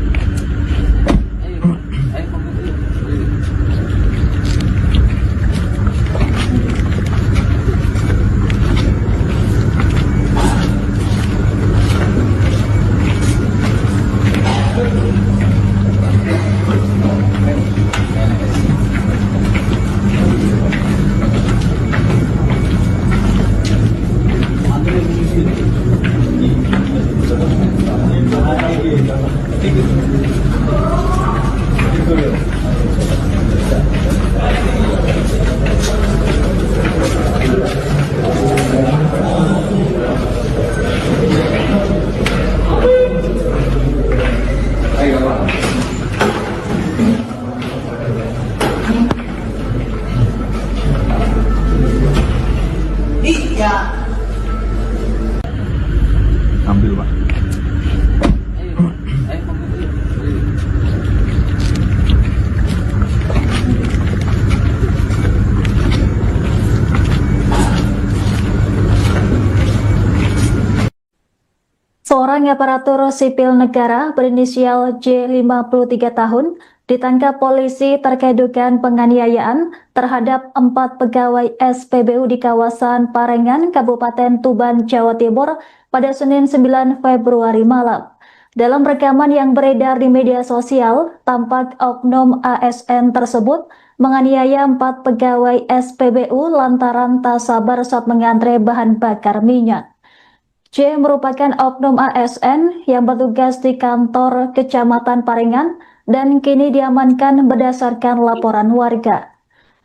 Seorang aparatur sipil negara berinisial J 53 tahun ditangkap polisi terkait dugaan penganiayaan terhadap 4 pegawai SPBU di kawasan Parengan, Kabupaten Tuban, Jawa Timur pada Senin 9 Februari malam. Dalam rekaman yang beredar di media sosial, tampak oknum ASN tersebut menganiaya 4 pegawai SPBU lantaran tak sabar saat mengantre bahan bakar minyak. J merupakan oknum ASN yang bertugas di kantor Kecamatan Parengan dan kini diamankan berdasarkan laporan warga.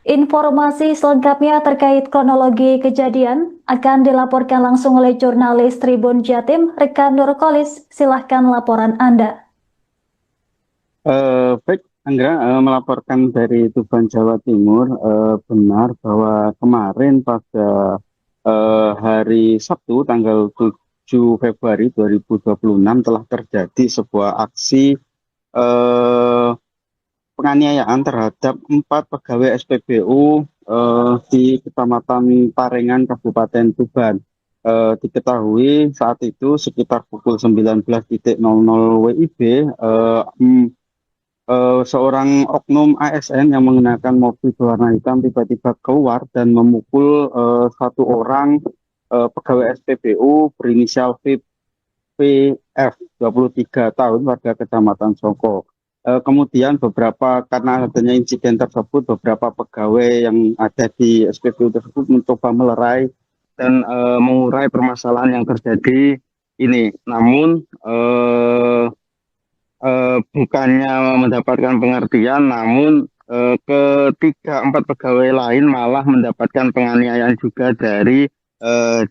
Informasi selengkapnya terkait kronologi kejadian akan dilaporkan langsung oleh jurnalis Tribun Jatim, rekan Nurkolis. Silahkan laporan Anda. Baik, Anggra, melaporkan dari Tuban, Jawa Timur. Benar bahwa kemarin pada hari Sabtu tanggal 7 Februari 2026 telah terjadi sebuah aksi penganiayaan terhadap 4 pegawai SPBU di Kecamatan Parengan, Kabupaten Tuban. Diketahui saat itu sekitar pukul 19.00 WIB, seorang oknum ASN yang mengenakan mobil berwarna hitam tiba-tiba keluar dan memukul satu orang pegawai SPBU berinisial VPF 23 tahun warga Kecamatan Soko. Kemudian karena adanya insiden tersebut, beberapa pegawai yang ada di SPBU tersebut mencoba melerai dan mengurai permasalahan yang terjadi ini. Namun bukannya mendapatkan pengertian, namun ketiga 4 pegawai lain malah mendapatkan penganiayaan juga dari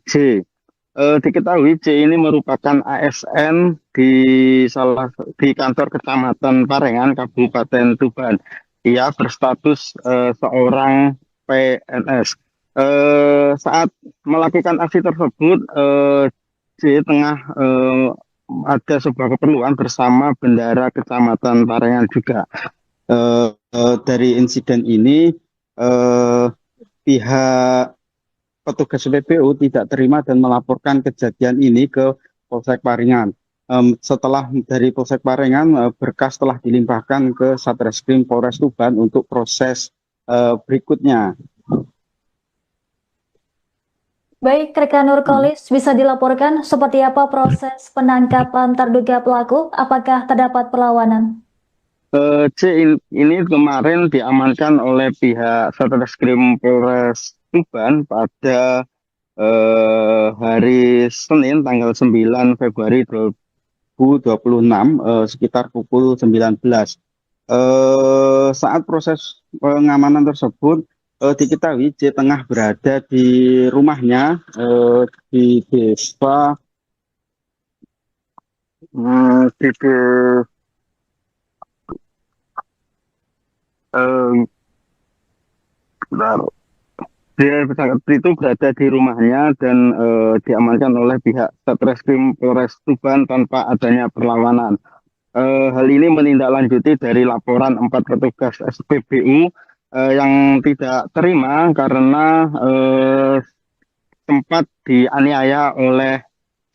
J. Diketahui J ini merupakan ASN di kantor Kecamatan Parengan, Kabupaten Tuban. Ia berstatus seorang PNS. Saat melakukan aksi tersebut, J tengah ada sebuah keperluan bersama bendara Kecamatan Parengan juga. Dari insiden ini, pihak petugas SPBU tidak terima dan melaporkan kejadian ini ke Polsek Parengan. Setelah dari Polsek Parengan, berkas telah dilimpahkan ke Satreskrim Polres Tuban untuk proses berikutnya. Baik, rekan Nurkolis, bisa dilaporkan seperti apa proses penangkapan terduga pelaku? Apakah terdapat perlawanan? C ini kemarin diamankan oleh pihak Satreskrim Polres Tuban pada hari Senin tanggal 9 Februari 2026 sekitar pukul 19. Saat proses pengamanan tersebut diketahui J tengah berada di rumahnya di desa dia itu berada di rumahnya dan diamankan oleh pihak Satreskrim Polres Tuban tanpa adanya perlawanan. Hal ini menindaklanjuti dari laporan 4 petugas SPBU yang tidak terima karena sempat dianiaya oleh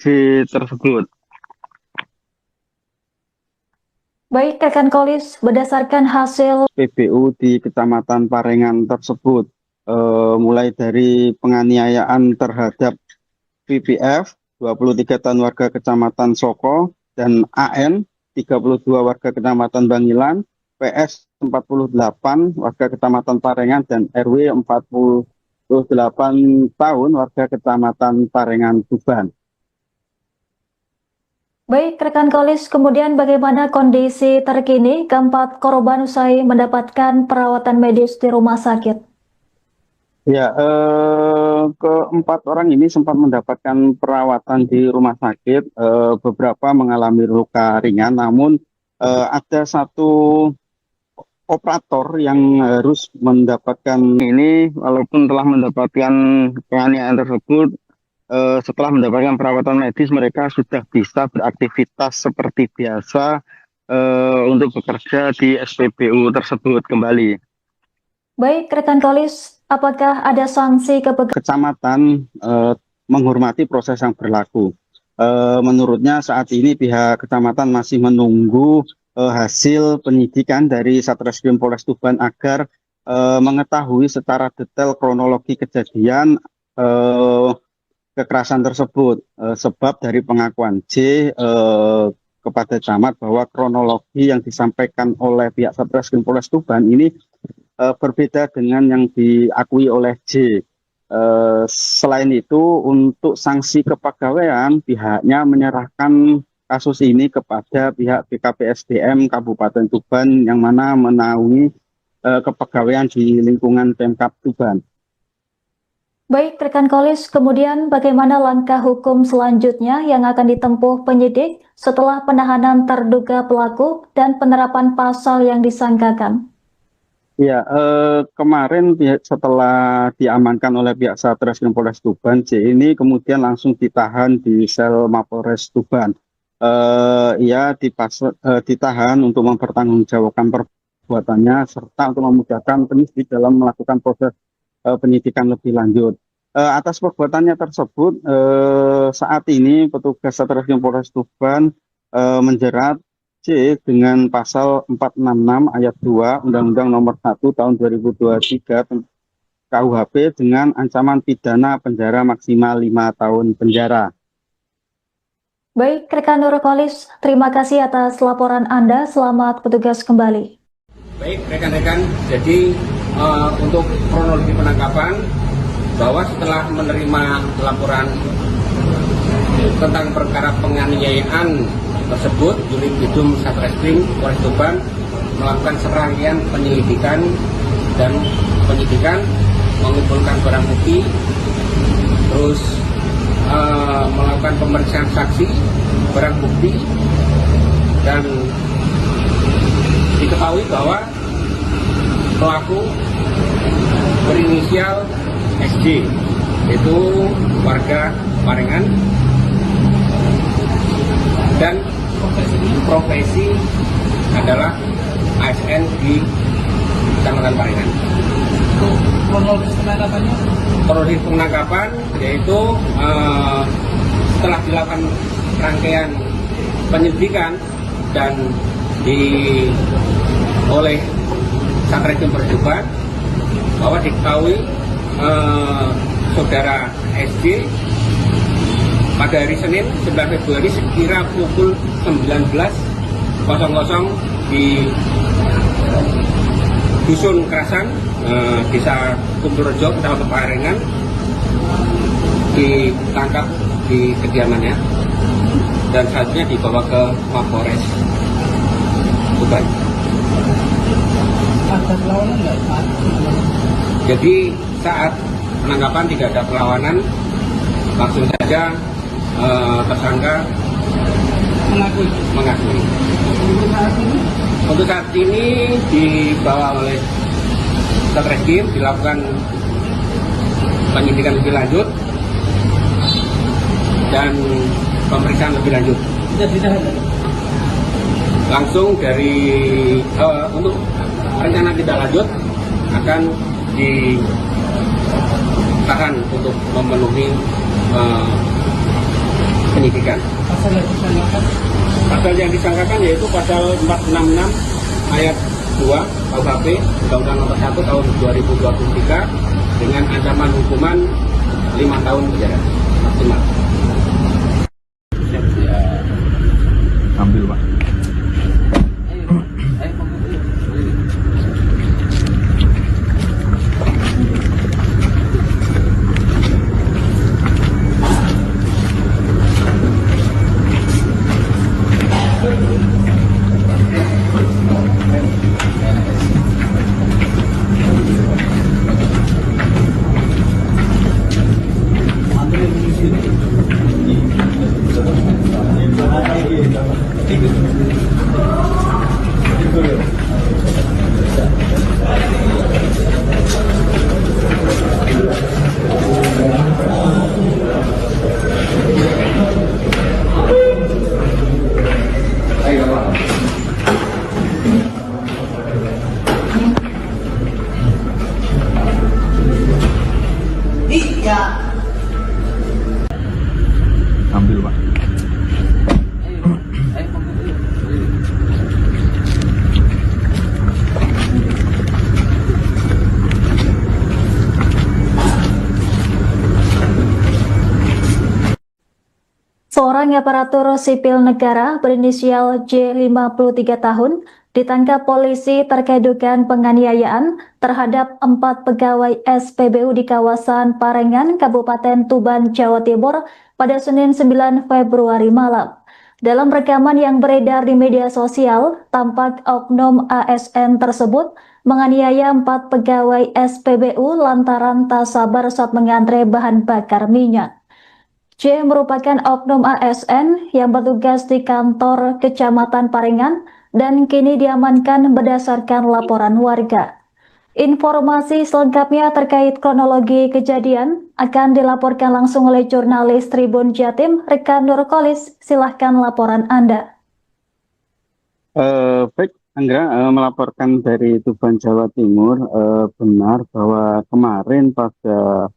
J tersebut. Baik, rekan Kolis, berdasarkan hasil SPBU di Kecamatan Parengan tersebut, mulai dari penganiayaan terhadap VPF 23 tahun warga Kecamatan Soko dan AN 32 warga Kecamatan Bangilan, PS 48 warga Kecamatan Parengan dan RW 48 tahun warga Kecamatan Parengan Tuban. Baik, rekan Kolis, kemudian bagaimana kondisi terkini keempat korban usai mendapatkan perawatan medis di rumah sakit? Ya, keempat orang ini sempat mendapatkan perawatan di rumah sakit, beberapa mengalami luka ringan, namun ada satu operator yang harus mendapatkan ini, walaupun telah mendapatkan penganiayaan tersebut, setelah mendapatkan perawatan medis, mereka sudah bisa beraktivitas seperti biasa untuk bekerja di SPBU tersebut kembali. Baik, rekan Kolis, apakah ada sanksi ke Kecamatan menghormati proses yang berlaku. Menurutnya saat ini pihak kecamatan masih menunggu hasil penyidikan dari Satreskrim Polres Tuban agar mengetahui secara detail kronologi kejadian kekerasan tersebut. Sebab dari pengakuan J kepada camat bahwa kronologi yang disampaikan oleh pihak Satreskrim Polres Tuban ini berbeda dengan yang diakui oleh J. Selain itu, untuk sanksi kepegawaian, pihaknya menyerahkan kasus ini kepada pihak BKPSDM Kabupaten Tuban yang mana menaungi kepegawaian di lingkungan Pemkab Tuban. Baik, rekan Kolis, kemudian bagaimana langkah hukum selanjutnya yang akan ditempuh penyidik setelah penahanan terduga pelaku dan penerapan pasal yang disangkakan? Ya, kemarin setelah diamankan oleh pihak Satreskrim Polres Tuban, J ini kemudian langsung ditahan di sel Mapolres Tuban. Ia ditahan untuk mempertanggungjawabkan perbuatannya serta untuk memudahkan penyidik dalam melakukan proses penyidikan lebih lanjut. Atas perbuatannya tersebut, saat ini petugas Satreskrim Polres Tuban menjerat C dengan pasal 466 ayat 2 Undang-Undang Nomor 1 Tahun 2023 KUHP dengan ancaman pidana penjara maksimal 5 tahun penjara. Baik, rekan Nurkolis, terima kasih atas laporan Anda. Selamat bertugas kembali. Baik, rekan-rekan, jadi untuk kronologi penangkapan, bahwa setelah menerima laporan tentang perkara penganiayaan tersebut, unit Bidum Satreskrim Polres Tuban melakukan serangkaian penyelidikan dan penyidikan, mengumpulkan barang bukti, terus melakukan pemeriksaan saksi, barang bukti, dan diketahui bahwa pelaku berinisial SJ, yaitu warga Parengan, dan profesi adalah ASN di Kecamatan Parengan. Kronologis penangkapannya? Kronologis penangkapan yaitu setelah dilakukan rangkaian penyelidikan dan oleh Satreskrim Polres Tuban bahwa diketahui saudara SJ pada hari Senin 9 Februari sekira pukul 19.00 di Dusun Kerasan, Desa Kumpulrejo, Kecamatan Parengan, ditangkap di kediamannya dan selanjutnya dibawa ke Mapolres Tuban. Ada perlawanan nggak, Pak? Jadi saat penangkapan tidak ada perlawanan, langsung saja tersangka mengakui. Untuk saat ini dibawa oleh Satreskrim, dilakukan penyidikan lebih lanjut dan pemeriksaan lebih lanjut. Sudah ditahan? Langsung dari untuk rencana tidak lanjut akan ditahan untuk memenuhi penyidikan. Pasal yang disangkakan? Pasal yang disangkakan yaitu pasal 466 ayat 2 KUHP Undang-Undang Nomor 1 Tahun 2023 dengan ancaman hukuman 5 tahun penjara maksimal. Ambil, Pak. Ambil, Pak. Seorang aparatur sipil negara berinisial J 53 tahun ditangkap polisi terkait dugaan penganiayaan terhadap 4 pegawai SPBU di kawasan Parengan, Kabupaten Tuban, Jawa Timur pada Senin 9 Februari malam. Dalam rekaman yang beredar di media sosial, tampak oknum ASN tersebut menganiaya 4 pegawai SPBU lantaran tak sabar saat mengantre bahan bakar minyak. J merupakan oknum ASN yang bertugas di kantor Kecamatan Parengan dan kini diamankan berdasarkan laporan warga. Informasi selengkapnya terkait kronologi kejadian akan dilaporkan langsung oleh jurnalis Tribun Jatim, rekan Nurkolis. Silahkan laporan Anda. Baik, Anggra, melaporkan dari Tuban, Jawa Timur. Benar bahwa kemarin pada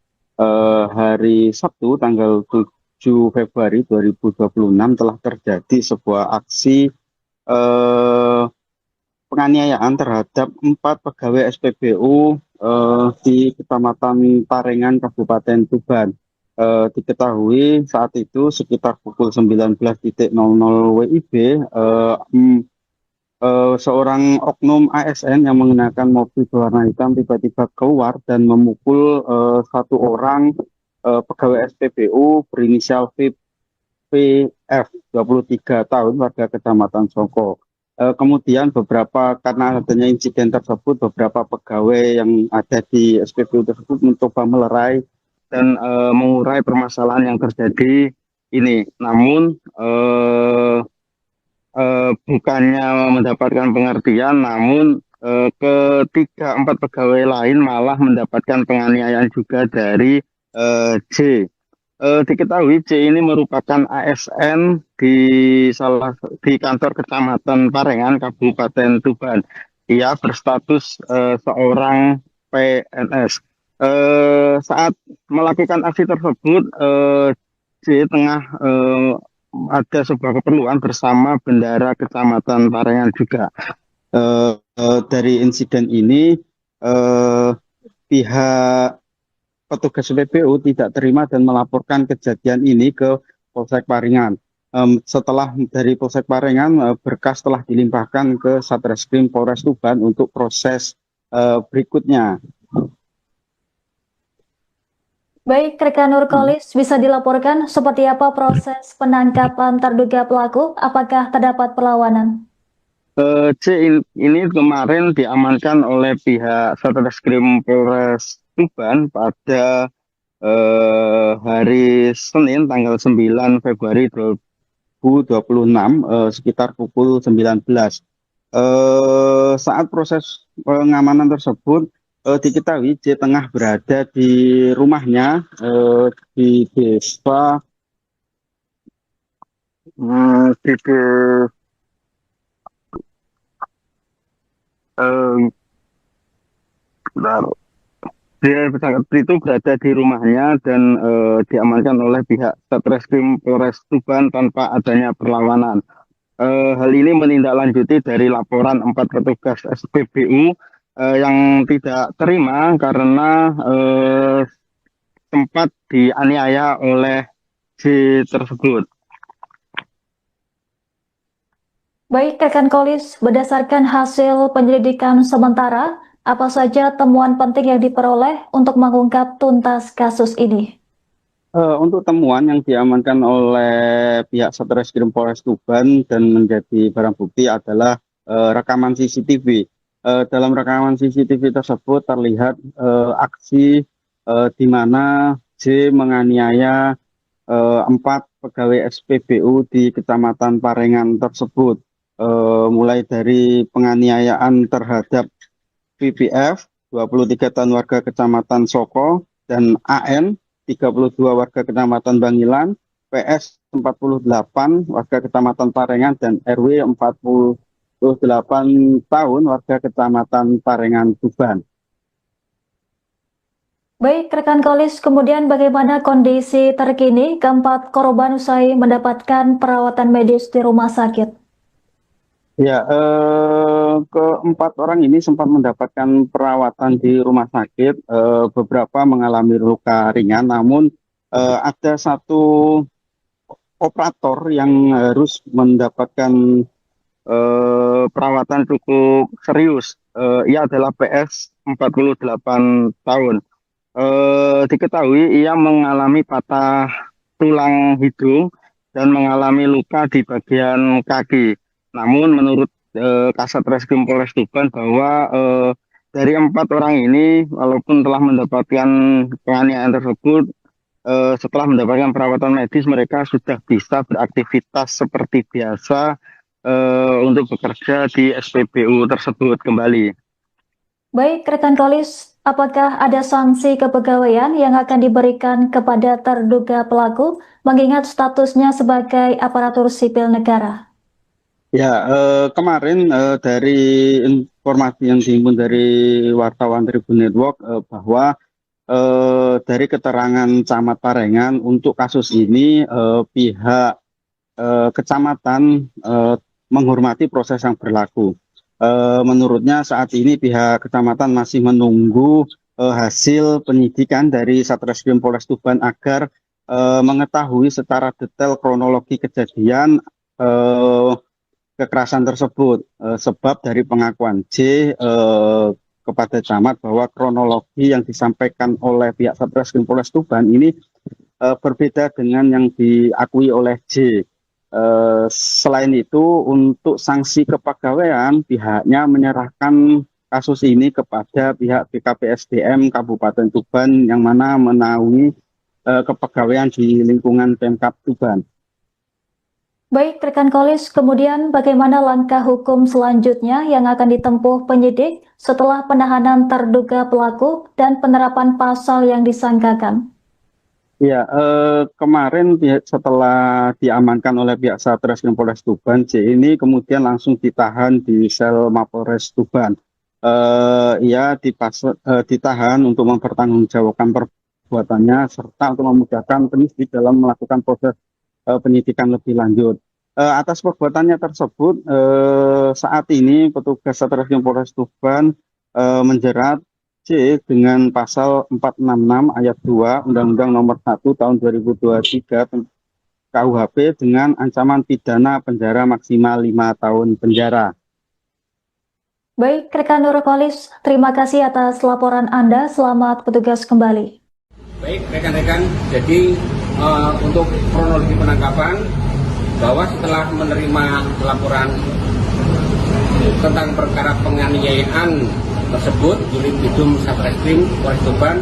hari Sabtu tanggal 7 Februari 2026 telah terjadi sebuah aksi penganiayaan terhadap 4 pegawai SPBU di Kecamatan Parengan, Kabupaten Tuban. Diketahui saat itu sekitar pukul 19.00 WIB, seorang oknum ASN yang mengenakan mobil berwarna hitam tiba-tiba keluar dan memukul satu orang pegawai SPBU berinisial VF 23 tahun warga Kecamatan Soko. Kemudian karena adanya insiden tersebut, beberapa pegawai yang ada di SPBU tersebut mencoba melerai dan mengurai permasalahan yang terjadi ini. Namun bukannya mendapatkan pengertian, namun empat pegawai lain malah mendapatkan penganiayaan juga dari J. Diketahui J ini merupakan ASN di kantor Kecamatan Parengan, Kabupaten Tuban. Ia berstatus seorang PNS. Saat melakukan aksi tersebut, J tengah ada sebuah keperluan bersama bendara Kecamatan Parengan juga. Dari insiden ini, pihak petugas SPBU tidak terima dan melaporkan kejadian ini ke Polsek Parengan. Setelah dari Polsek Parengan, berkas telah dilimpahkan ke Satreskrim Polres Tuban untuk proses berikutnya. Baik, rekan Nurkolis, bisa dilaporkan seperti apa proses penangkapan terduga pelaku? Apakah terdapat perlawanan? C ini kemarin diamankan oleh pihak Satreskrim Polres Tuban pada hari Senin tanggal 9 Februari 2026 sekitar pukul 19. Saat proses pengamanan tersebut diketahui J tengah berada di rumahnya di desa dia itu berada di rumahnya dan diamankan oleh pihak Satreskrim Polres Tuban tanpa adanya perlawanan. Hal ini menindaklanjuti dari laporan 4 petugas SPBU yang tidak terima karena sempat dianiaya oleh J tersebut. Baik, rekan Kolis, berdasarkan hasil penyelidikan sementara, apa saja temuan penting yang diperoleh untuk mengungkap tuntas kasus ini? Untuk temuan yang diamankan oleh pihak Satreskrim Polres Tuban dan menjadi barang bukti adalah rekaman CCTV. Dalam rekaman CCTV tersebut terlihat aksi di mana J menganiaya 4 pegawai SPBU di Kecamatan Parengan tersebut. Mulai dari penganiayaan terhadap VPF 23 tahun warga Kecamatan Soko dan AN 32 warga Kecamatan Bangilan, PS 48 warga Kecamatan Parengan dan RW 48 tahun warga Kecamatan Parengan Tuban. Baik, rekan Kolis, kemudian bagaimana kondisi terkini keempat korban usai mendapatkan perawatan medis di rumah sakit? Ya, keempat orang ini sempat mendapatkan perawatan di rumah sakit. Beberapa mengalami luka ringan, namun ada satu operator yang harus mendapatkan perawatan cukup serius. Ia adalah PS 48 tahun. Diketahui ia mengalami patah tulang hidung dan mengalami luka di bagian kaki. Namun menurut Kasat Reskrim Polres Tuban bahwa dari 4 orang ini walaupun telah mendapatkan penganiayaan tersebut, setelah mendapatkan perawatan medis mereka sudah bisa beraktivitas seperti biasa untuk bekerja di SPBU tersebut kembali. Baik, rekan Kolis, apakah ada sanksi kepegawaian yang akan diberikan kepada terduga pelaku mengingat statusnya sebagai aparatur sipil negara? Ya, kemarin dari informasi yang dihimpun dari wartawan Tribun Network bahwa dari keterangan Camat Parengan untuk kasus ini pihak kecamatan menghormati proses yang berlaku. Menurutnya saat ini pihak kecamatan masih menunggu hasil penyidikan dari Satreskrim Polres Tuban agar mengetahui secara detail kronologi kejadian kekerasan tersebut. Sebab dari pengakuan J kepada camat bahwa kronologi yang disampaikan oleh pihak Satreskrim Polres Tuban ini berbeda dengan yang diakui oleh J. Selain itu, untuk sanksi kepegawaian, pihaknya menyerahkan kasus ini kepada pihak BKPSDM Kabupaten Tuban yang mana menaungi kepegawaian di lingkungan Pemkab Tuban. Baik, rekan Kolis, kemudian bagaimana langkah hukum selanjutnya yang akan ditempuh penyidik setelah penahanan terduga pelaku dan penerapan pasal yang disangkakan? Ya, kemarin setelah diamankan oleh pihak Satreskrim Polres Tuban, J ini kemudian langsung ditahan di sel Mapolres Tuban. Ia ditahan untuk mempertanggungjawabkan perbuatannya serta untuk memudahkan penyidik dalam melakukan proses penyidikan lebih lanjut. Atas perbuatannya tersebut, saat ini petugas Satreskrim Polres Tuban menjerat C dengan pasal 466 ayat 2 Undang-Undang Nomor 1 Tahun 2023 KUHP dengan ancaman pidana penjara maksimal 5 tahun penjara. Baik, rekan Nurkolis, terima kasih atas laporan Anda. Selamat bertugas kembali. Baik, rekan-rekan, jadi untuk kronologi penangkapan, bahwa setelah menerima laporan tentang perkara penganiayaan tersebut, unit Bidum Satreskrim Polres Tuban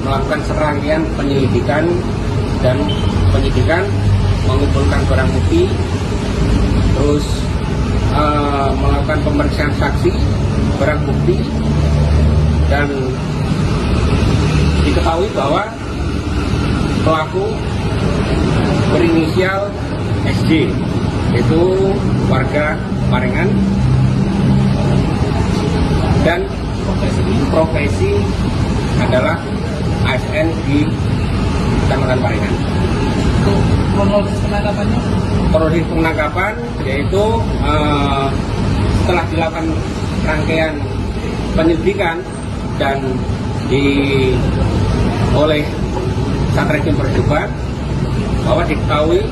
melakukan serangkaian penyelidikan dan penyidikan, mengumpulkan barang bukti, terus melakukan pemeriksaan saksi, barang bukti, dan diketahui bahwa pelaku berinisial SJ, yaitu warga Parengan, dan profesi adalah ASN di Kecamatan Parengan. Untuk kronologis penangkapannya? Kronologis penangkapan yaitu setelah dilakukan rangkaian penyelidikan dan oleh Satreskrim Polres Tuban bahwa diketahui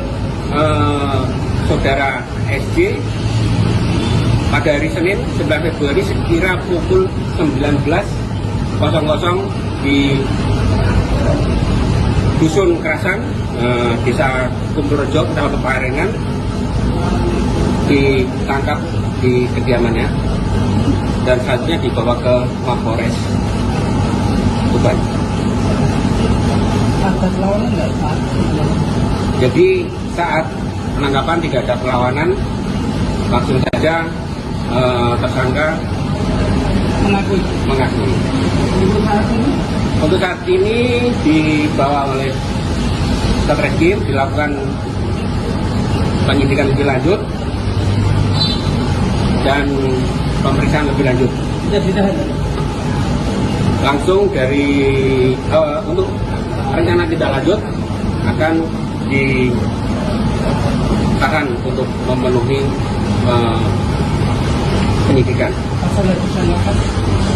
saudara SJ pada hari Senin 9 Februari sekira pukul 19.00 di Dusun Kerasan, Desa Kumpulrejo, Kecamatan Parengan, ditangkap di kediamannya dan selanjutnya dibawa ke Mapolres Tuban. Ada perlawanan nggak, Pak? Jadi saat penangkapan tidak ada perlawanan, langsung saja tersangka mengakui. Untuk saat ini dibawa oleh Satreskrim, dilakukan penyidikan lebih lanjut dan pemeriksaan lebih lanjut. Sudah ditahan? Langsung dari untuk rencana tidak lanjut akan ditahan untuk memenuhi penyidikan. Pasal yang disangkakan?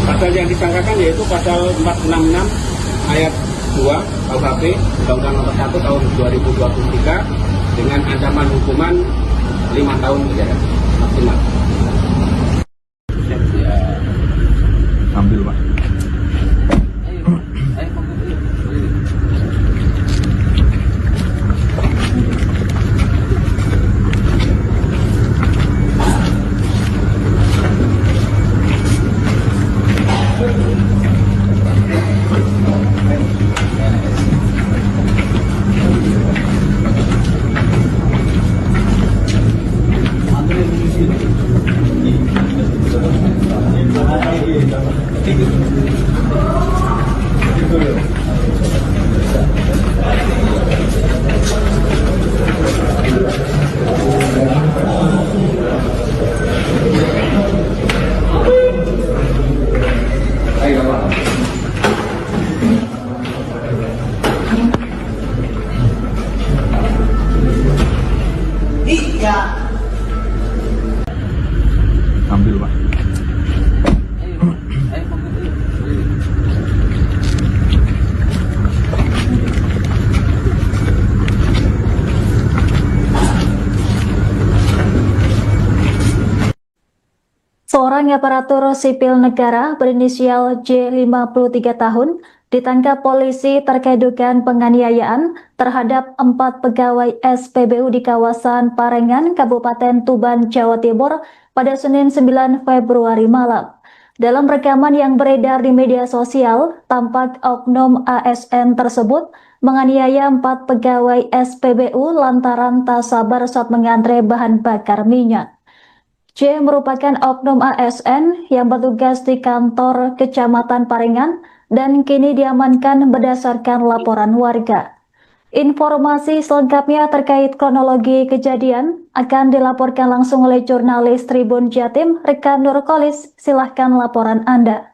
Pasal yang disangkakan yaitu pasal 466 ayat 2 KUHP Undang-Undang Nomor 1 Tahun 2023 dengan ancaman hukuman 5 tahun penjara maksimal. Ambil Pak. Ambil Pak. Seorang aparatur sipil negara berinisial J 53 tahun ditangkap polisi terkait dugaan penganiayaan terhadap 4 pegawai SPBU di kawasan Parengan, Kabupaten Tuban, Jawa Timur pada Senin 9 Februari malam. Dalam rekaman yang beredar di media sosial, tampak oknum ASN tersebut menganiaya 4 pegawai SPBU lantaran tak sabar saat mengantre bahan bakar minyak. J merupakan oknum ASN yang bertugas di kantor Kecamatan Parengan dan kini diamankan berdasarkan laporan warga. Informasi selengkapnya terkait kronologi kejadian akan dilaporkan langsung oleh jurnalis Tribun Jatim, rekan Nurkolis. Silahkan laporan Anda.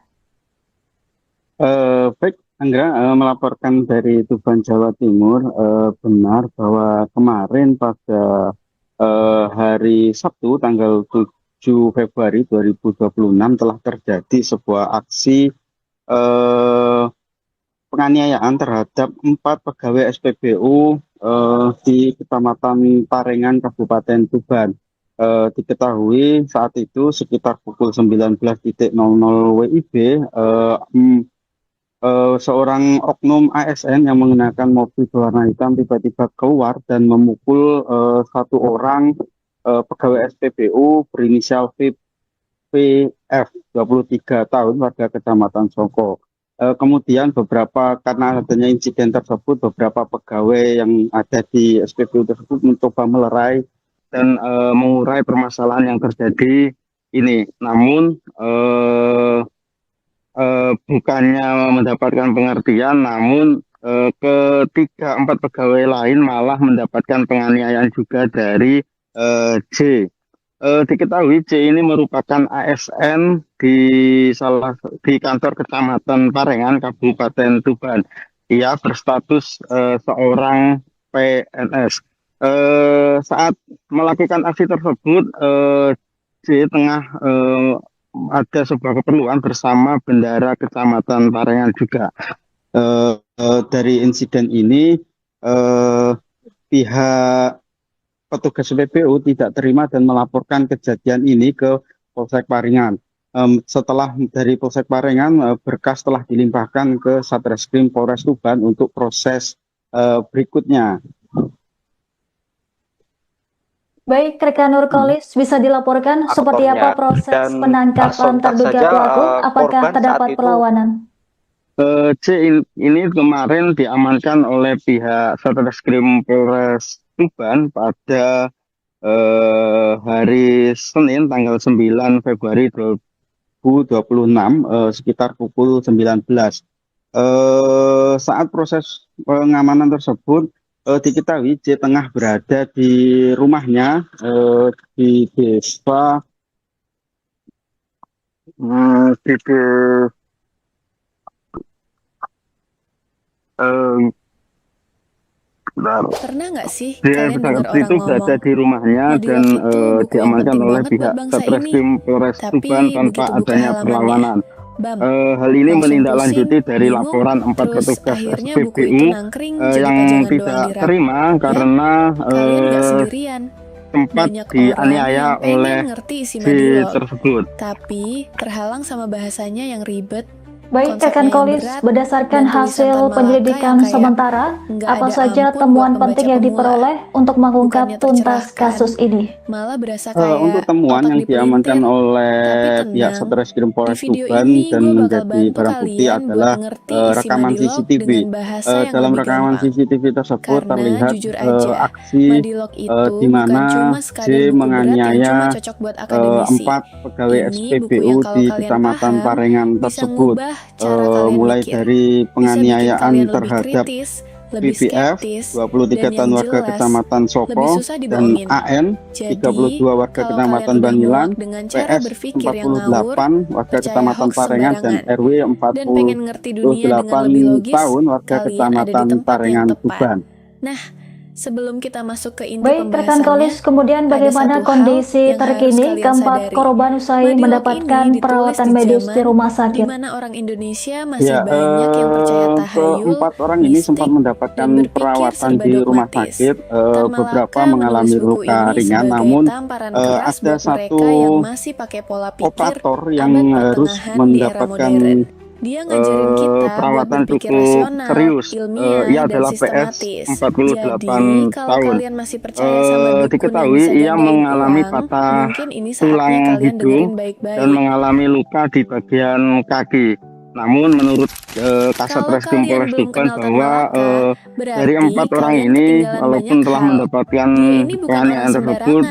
Baik, Anggra, melaporkan dari Tuban, Jawa Timur. Benar bahwa kemarin pada hari Sabtu tanggal 7 Februari 2026 telah terjadi sebuah aksi penganiayaan terhadap 4 pegawai SPBU di Kecamatan Parengan, Kabupaten Tuban. Diketahui saat itu sekitar pukul 19.00 WIB, seorang oknum ASN yang menggunakan mobil berwarna hitam tiba-tiba keluar dan memukul satu orang pegawai SPBU berinisial VF 23 tahun warga Kecamatan Songko. Kemudian karena adanya insiden tersebut, beberapa pegawai yang ada di SPBU tersebut mencoba melerai dan mengurai permasalahan yang terjadi ini. Namun bukannya mendapatkan pengertian, namun empat pegawai lain malah mendapatkan penganiayaan juga dari J. Diketahui J ini merupakan ASN di kantor Kecamatan Parengan, Kabupaten Tuban. Ia berstatus seorang PNS. Saat melakukan aksi tersebut, J tengah ada sebuah keperluan bersama bendara Kecamatan Parengan juga. Dari insiden ini, pihak petugas SPBU tidak terima dan melaporkan kejadian ini ke Polsek Parengan. Setelah dari Polsek Parengan, berkas telah dilimpahkan ke Satreskrim Polres Tuban untuk proses berikutnya. Baik, rekan Nurkolis, bisa dilaporkan seperti apa proses penangkapan terduga pelaku? Apakah terdapat perlawanan? C ini kemarin diamankan oleh pihak Satreskrim Polres Tuban pada hari Senin tanggal 9 Februari 2026 sekitar pukul 19. Saat proses pengamanan tersebut, diketahui J tengah berada di rumahnya di desa Pernah nggak sih dia kalian dengar orang itu berada di rumahnya dan Nadilov itu buku yang diamankan penting oleh banget pihak buat bangsa Satreskrim Polres Tapi Tuban tanpa begitu buka adanya halamannya, perlawanan. Hal ini Langsung menindaklanjuti pusing, dari bingung, laporan 4 terus petugas akhirnya buku itu SPBU nangkring jadi yang pajangan tidak doang di rak. terima karena Kalian gak sendirian. sempat Banyak orang dianiaya yang pengen oleh ngerti isi si Madilog, tersebut. tapi terhalang sama bahasanya yang ribet. Baik, Konsepnya rekan yang Kolis, berat, berdasarkan dan tulisan hasil Tan Malaka penyelidikan yang kayak sementara, nggak apa ada saja ampun temuan buat penting pembaca yang pemula. diperoleh untuk mengungkap Bukannya tuntas tercerahkan, kasus ini? malah berasa kayak Untuk temuan otak yang diamankan dipelintir. oleh Tapi pihak tenang, Satreskrim di Polres video Tuban ini dan gue bakal menjadi bantu barang bukti kalian adalah buat ngerti isi rekaman Madilog CCTV. dengan bahasa yang Dalam lebih rekaman gampang. CCTV tersebut Karena terlihat jujur aja, aksi Madilog itu di mana bukan cuma J sekadar buku berat yang menganiaya cuma cocok buat akademisi. 4 pegawai Ini buku SPBU yang kalau di kalian Kecamatan paham, Parengan bisa tersebut. ngubah cara kalian Mulai mikir. dari Bisa bikin penganiayaan kalian lebih terhadap kritis, lebih PPF, skeptis, 23 dan tahun yang warga jelas, Kecamatan lebih Soko, susah dan dibohongin. AN, Jadi, 32 warga kalau Kecamatan kalian udah Banilan, muak dengan cara PS berpikir yang ngawur, 48 warga percaya Kecamatan hoax Parengan, dan sembarangan, RW dan pengen ngerti dunia dengan 48 lebih logis, tahun warga kalian ada di Kecamatan tempat yang Parengan, tepat. Tuban. Nah, sebelum kita masuk ke inti Baik, rekan Kolis, pembahasannya, kemudian ada bagaimana satu hal kondisi yang harus terkini kalian keempat sadari. korban usai Madilog mendapatkan ini ditulis perawatan di medis di zaman rumah di sakit? mana orang Indonesia masih Ya, banyak yang percaya tahayul, keempat orang ini sempat mistik, mendapatkan dan berpikir perawatan serba di rumah dogmatis. sakit. Tan Beberapa Malaka mengalami menulis buku luka ini ringan, sebagai namun tamparan keras ada buat satu mereka yang masih pakai pola pikir operator yang abad harus pertengahan di era mendapatkan modern. Dia ngajarin kita buat perawatan berpikir cukup rasional, serius. ilmiah, Ia dan adalah PS sistematis. 48 Jadi, kalau tahun. kalian masih percaya sama dukun yang Diketahui bisa ia gandain mengalami uang, patah mungkin ini tulang saatnya kalian hidung dengerin dan baik-baik. mengalami luka di bagian kaki. Namun menurut Kasat Kalau Reskrim kalian Polres belum Tuban kenal Tan bahwa Malaka, dari 4 berarti orang kalian ini ketinggalan walaupun banyak telah hal. mendapatkan Dia ini bukan orang penganiayaan tersebut,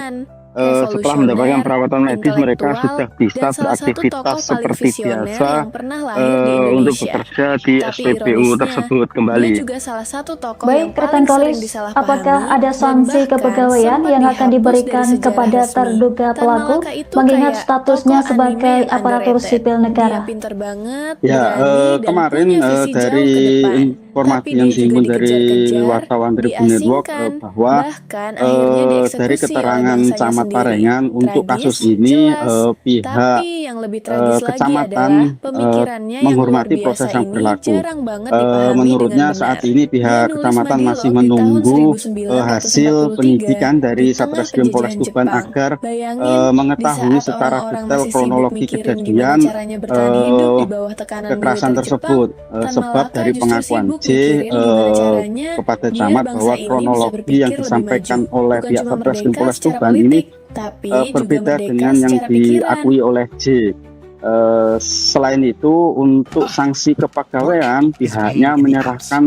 sembarangan, setelah mendapatkan revolusioner, perawatan medis mereka intelektual, sudah bisa dan salah satu tokoh beraktivitas paling seperti visioner biasa yang pernah lahir di untuk Indonesia. bekerja di Tapi SPBU ironisnya, tersebut dia kembali. juga salah satu tokoh Baik, yang rekan paling sering Kolis, disalahpahami apakah ada dan sanksi bahkan kepegawaian sempat yang akan dihapus diberikan dari sejarah kepada resmi. terduga Tan pelaku Malaka itu mengingat kayak statusnya tokoh anime sebagai yang aparatur underrated. sipil Dia negara? pinter banget, Ya, berani, dan kemarin punya visi jauh dari ke depan. informasi Tapi yang dia juga dihimpun dari dikejar-kejar, wartawan Tribun Network diasingkan, bahwa bahkan akhirnya dieksekusi dari oleh keterangan bangsanya Camat sendiri. Parengan untuk Tragis, kasus ini jelas, pihak tapi yang lebih tragis lagi kecamatan adalah pemikirannya yang luar menghormati biasa proses yang ini berlaku. jarang banget dipahami Menurutnya dengan saat benar. ini Dia pihak nulis kecamatan Madilog masih di tahun menunggu 1943 hasil penyidikan dari di tengah Satreskrim Polres penjajahan Tuban Jepang. agar Bayangin, mengetahui di saat secara orang-orang detail masih sibuk kronologi mikirin kejadian gimana caranya bertahan hidup di bawah tekanan kekerasan militer tersebut. Jepang, Tan Sebab Malaka dari justru pengakuan sibuk J mikirin gimana caranya kepada biar Camat bangsa bahwa ini bisa kronologi yang berpikir lebih disampaikan maju. oleh Bukan pihak cuma Satreskrim merdeka Polres secara Tuban ini politik, tapi juga berbeda merdeka dengan yang secara pikiran. diakui oleh J. Selain itu, untuk sanksi kepegawaian, pihaknya menyerahkan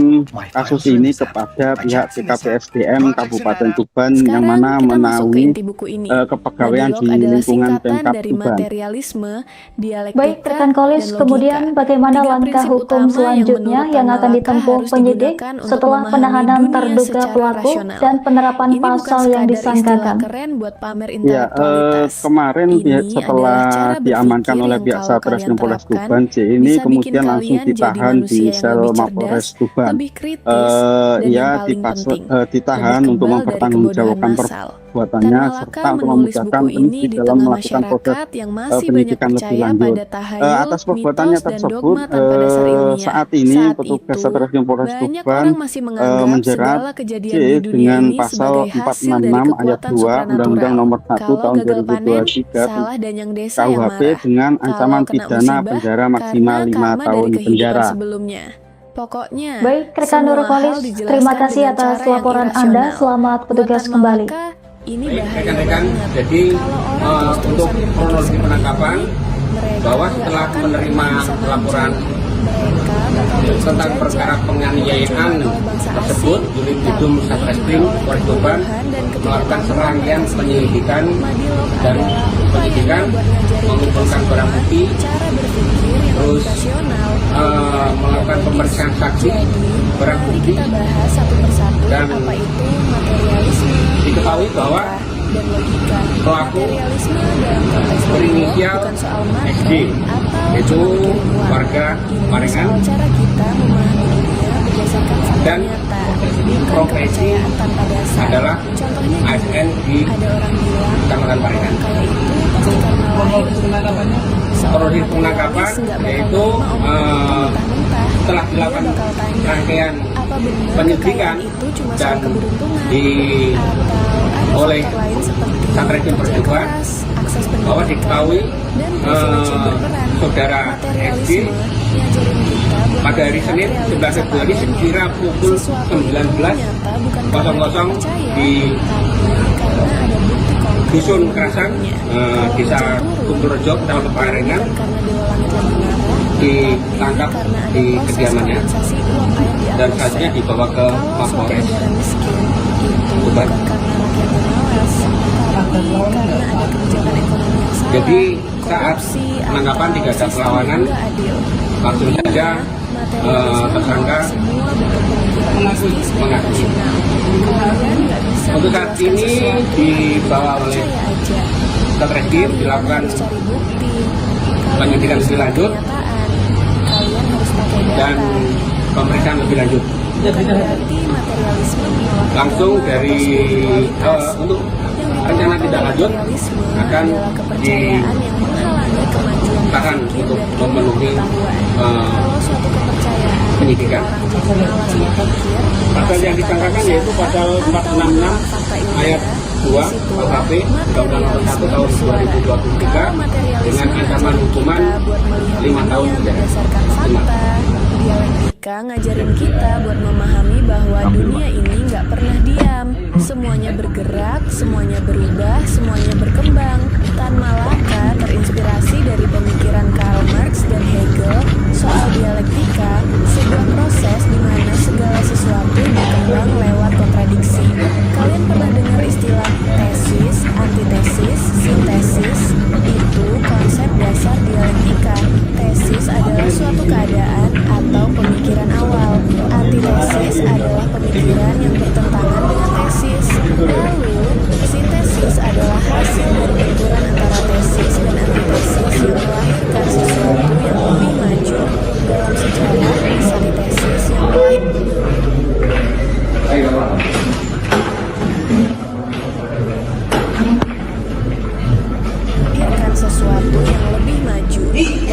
kasus ini kepada pihak BKPSDM Kabupaten Tuban yang Sekarang mana kita masuk ke menaungi inti buku ini. kepegawaian Madilog di adalah lingkungan singkatan Pemkab dari Tuban. materialisme, dialektika, Baik, rekan Kolis, dan kemudian logika. bagaimana Tiga langkah prinsip hukum utama selanjutnya menurut yang Tan akan Malaka ditempuh harus penyidik digunakan untuk setelah memahami penahanan dunia terduga secara pelaku rasional. dan penerapan Ini bukan pasal yang sekadar istilah disangkakan? keren buat pamer Ya, intelektualitas. kemarin Ini setelah adalah cara diamankan berpikir oleh yang pihak kalau Satreskrim kalian Polres terapkan, Tuban, J ini bisa bikin kemudian langsung kalian jadi ditahan di manusia yang sel lebih Mapolres cerdas, Tuban. lebih kritis, dan Ia yang paling penting, ditahan lebih untuk kebal dari mempertanggungjawabkan kebodohan massal. Tan perbuatannya Malaka serta untuk menulis memudahkan buku ini penyidik di dalam tengah melakukan proses masyarakat yang masih banyak penyidikan lebih percaya lanjut. pada tahayul, Atas perbuatannya mitos, dan tersebut, dogma tanpa dasar ilmiah. saat ini Saat petugas itu, Satreskrim Polres banyak Tuban orang masih menganggap menjerat segala kejadian J di dunia dengan ini pasal sebagai hasil dari 466 ayat kekuatan 2 Undang-Undang supranatural. Nomor 1 Kalau Tahun gagal panen, 2023 salah dan yang desa yang KUHP marah. dengan ancaman Kalau kena pidana musibah, penjara maksimal karena 5 karma tahun dari kehidupan penjara. sebelumnya. Pokoknya, Baik, rekan semua Nurul hal Kolis, dijelaskan terima kasih dengan atas cara yang laporan Anda. irasional. Selamat Buat bertugas Tan kembali. Malaka, ini Baik, bahaya rekan-rekan, banget. jadi Kalau orang terus-terusan untuk berpikir kronologi seperti penangkapan, ini, mereka bahwa nggak setelah akan menerima pernah bisa maju. laporan Mereka bakal tentang dijajah, perkara penganiayaan bukan cuma oleh bangsa tersebut, asing, unit tapi Bidum Satreskrim oleh Polres Tuban kebodohan dan melakukan ketidakmampuan serangkaian mereka penyelidikan sendiri. Madilog dan adalah upaya penyidikan, buat ngajarin kita mengumpulkan semua barang bukti, cara berpikir yang lebih terus rasional, melakukan pemeriksaan saksi, Jadi, barang mari bukti, kita bahas satu persatu dan apa itu materialisme, diketahui bahwa dan logika. pelaku Materialisme dalam konteks berinisial bukan soal materi SD, atau itu cuma mikirin uang. warga Ini Parengan, soal cara kita memahami dunia berdasarkan fakta dan nyata, bukan profesi kepercayaan tanpa dasar. adalah Contohnya gini, ASN di ada orang bilang Kecamatan Parengan. orang kaya itu pasti karena kronologis penangkapannya? Kronologis penangkapan yaitu setelah dilakukan rangkaian penyelidikan dan oleh Satreskrim Percoba bahwa diketahui saudara SD pada hari Senin 11 Februari sekira pukul 19.00 di Dusun Kerasang, Desa Kuturejo, Kecamatan Pangalengan, ditangkap di kediamannya dan selanjutnya dibawa ke Mapolres Tuban. Jadi saat penangkapan tidak ada perlawanan, langsung saja tersangka mengakui. Untuk saat ini dibawa oleh Satreskrim dilakukan penyelidikan lebih lanjut dan pemeriksaan lebih lanjut. Langsung dari untuk rencana tidak lanjut akan ditahan untuk memenuhi penyidikan. Pasal yang disangkakan yaitu pasal 466 ayat 2 KUHP Undang-Undang Nomor 1 Tahun 2023 dengan ancaman hukuman 5 tahun penjara. Dialektika ngajarin kita buat memahami bahwa dunia ini nggak pernah diam. Semuanya bergerak, semuanya berubah, semuanya berkembang. Tan Malaka terinspirasi dari pemikiran Karl Marx dan Hegel soal dialektika, sebuah proses di mana segala sesuatu berkembang lewat kontradiksi. Kalian pernah dengar istilah tesis, antitesis, sintesis? Itu konsep dasar dialektika. Tesis adalah suatu keadaan atau pemikiran awal. Antitesis adalah pemikiran yang bertentangan dengan tesis. Lalu, sintesis adalah hasil dari benturan antara tesis dan antitesis yang melahirkan sesuatu yang lebih maju. Dalam sejarah, antitesis yang melahirkan sesuatu yang lebih maju.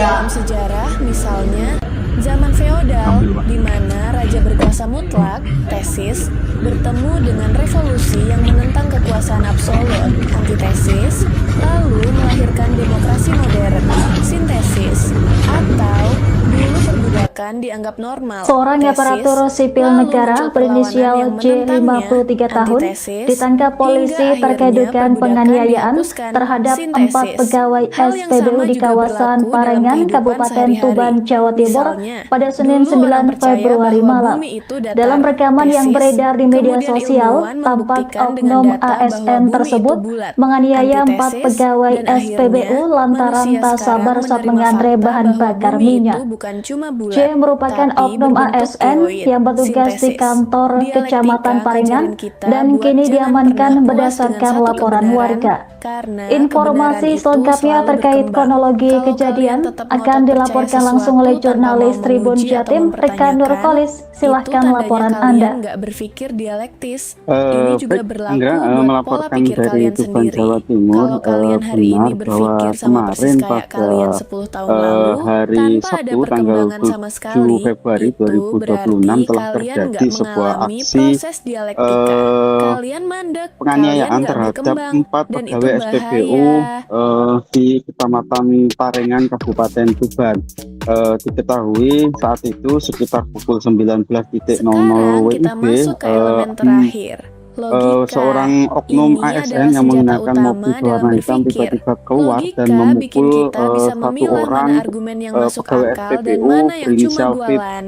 Dalam sejarah, misalnya zaman feodal, di mana raja berkuasa mutlak, tesis, bertemu dengan revolusi yang menentang kekuasaan absolut, antitesis, lalu melahirkan demokrasi modern, sintesis, atau dulu perbudakan dianggap normal. Seorang tesis, aparatur sipil lalu negara muncul berinisial perlawanan yang J, 53 tahun, antitesis, ditangkap polisi hingga terkait akhirnya dugaan perbudakan penganiayaan dihapuskan, terhadap sintesis. 4 pegawai Hal yang SPBU sama di juga kawasan berlaku dalam Parengan, kehidupan Kabupaten sehari-hari. Tuban, Jawa Timur Misalnya, pada Senin dulu orang 9 percaya Februari bahwa malam. bumi itu datar, Dalam rekaman yang tesis, beredar di media kemudian sosial, ilmuwan tampak membuktikan dengan oknum data bahwa ASN bumi tersebut itu bulat, menganiaya 4 antitesis, pegawai dan akhirnya SPBU lantaran manusia tak sekarang sabar saat menerima mengantre fakta bahan bahwa bakar bumi minyak. itu bukan cuma bulat, J merupakan tapi oknum berbentuk ASN geoid, yang bertugas di sintesis. kantor Dialektika Kecamatan Parengan ngajarin kita dan buat kini jangan diamankan pernah puas berdasarkan dengan satu laporan kebenaran, warga. karena Informasi kebenaran itu selengkapnya selalu terkait berkembang. kronologi Kalau kejadian kalian tetap akan ngotot dilaporkan percaya langsung oleh sesuatu tanpa jurnalis mau Tribun menguji atau Jatim Rekan mempertanyakan, Nurkolis. Silahkan itu tandanya laporan kalian Anda. nggak berpikir dialektis. Ini juga Baik, berlaku Anggra, buat pola melaporkan pikir dari kalian Tuban, sendiri. Jawa Timur. Kalau kalian hari ini Benar bahwa berpikir sama persis kemarin kayak pada kalian 10 tahun lalu, hari tanpa ada Sabtu tanggal perkembangan sama 7 sekali, Februari itu 2026 berarti telah kalian terjadi nggak sebuah mengalami aksi proses dialektika. Kalian mandek, kalian penganiayaan nggak terhadap berkembang, 4 dan itu pegawai SPBU bahaya. di Kecamatan Parengan, Kabupaten Tuban. Diketahui saat itu sekitar pukul 19.00 Sekarang kita WIB, masuk ke elemen terakhir. Logika. seorang oknum Ini ASN adalah yang senjata mengenakan utama mobil dalam warna hitam berpikir. tiba-tiba keluar dan Logika bikin memukul kita bisa satu memilah orang mana argumen yang masuk pegawai akal dan SPBU mana yang cuma berinisial bualan.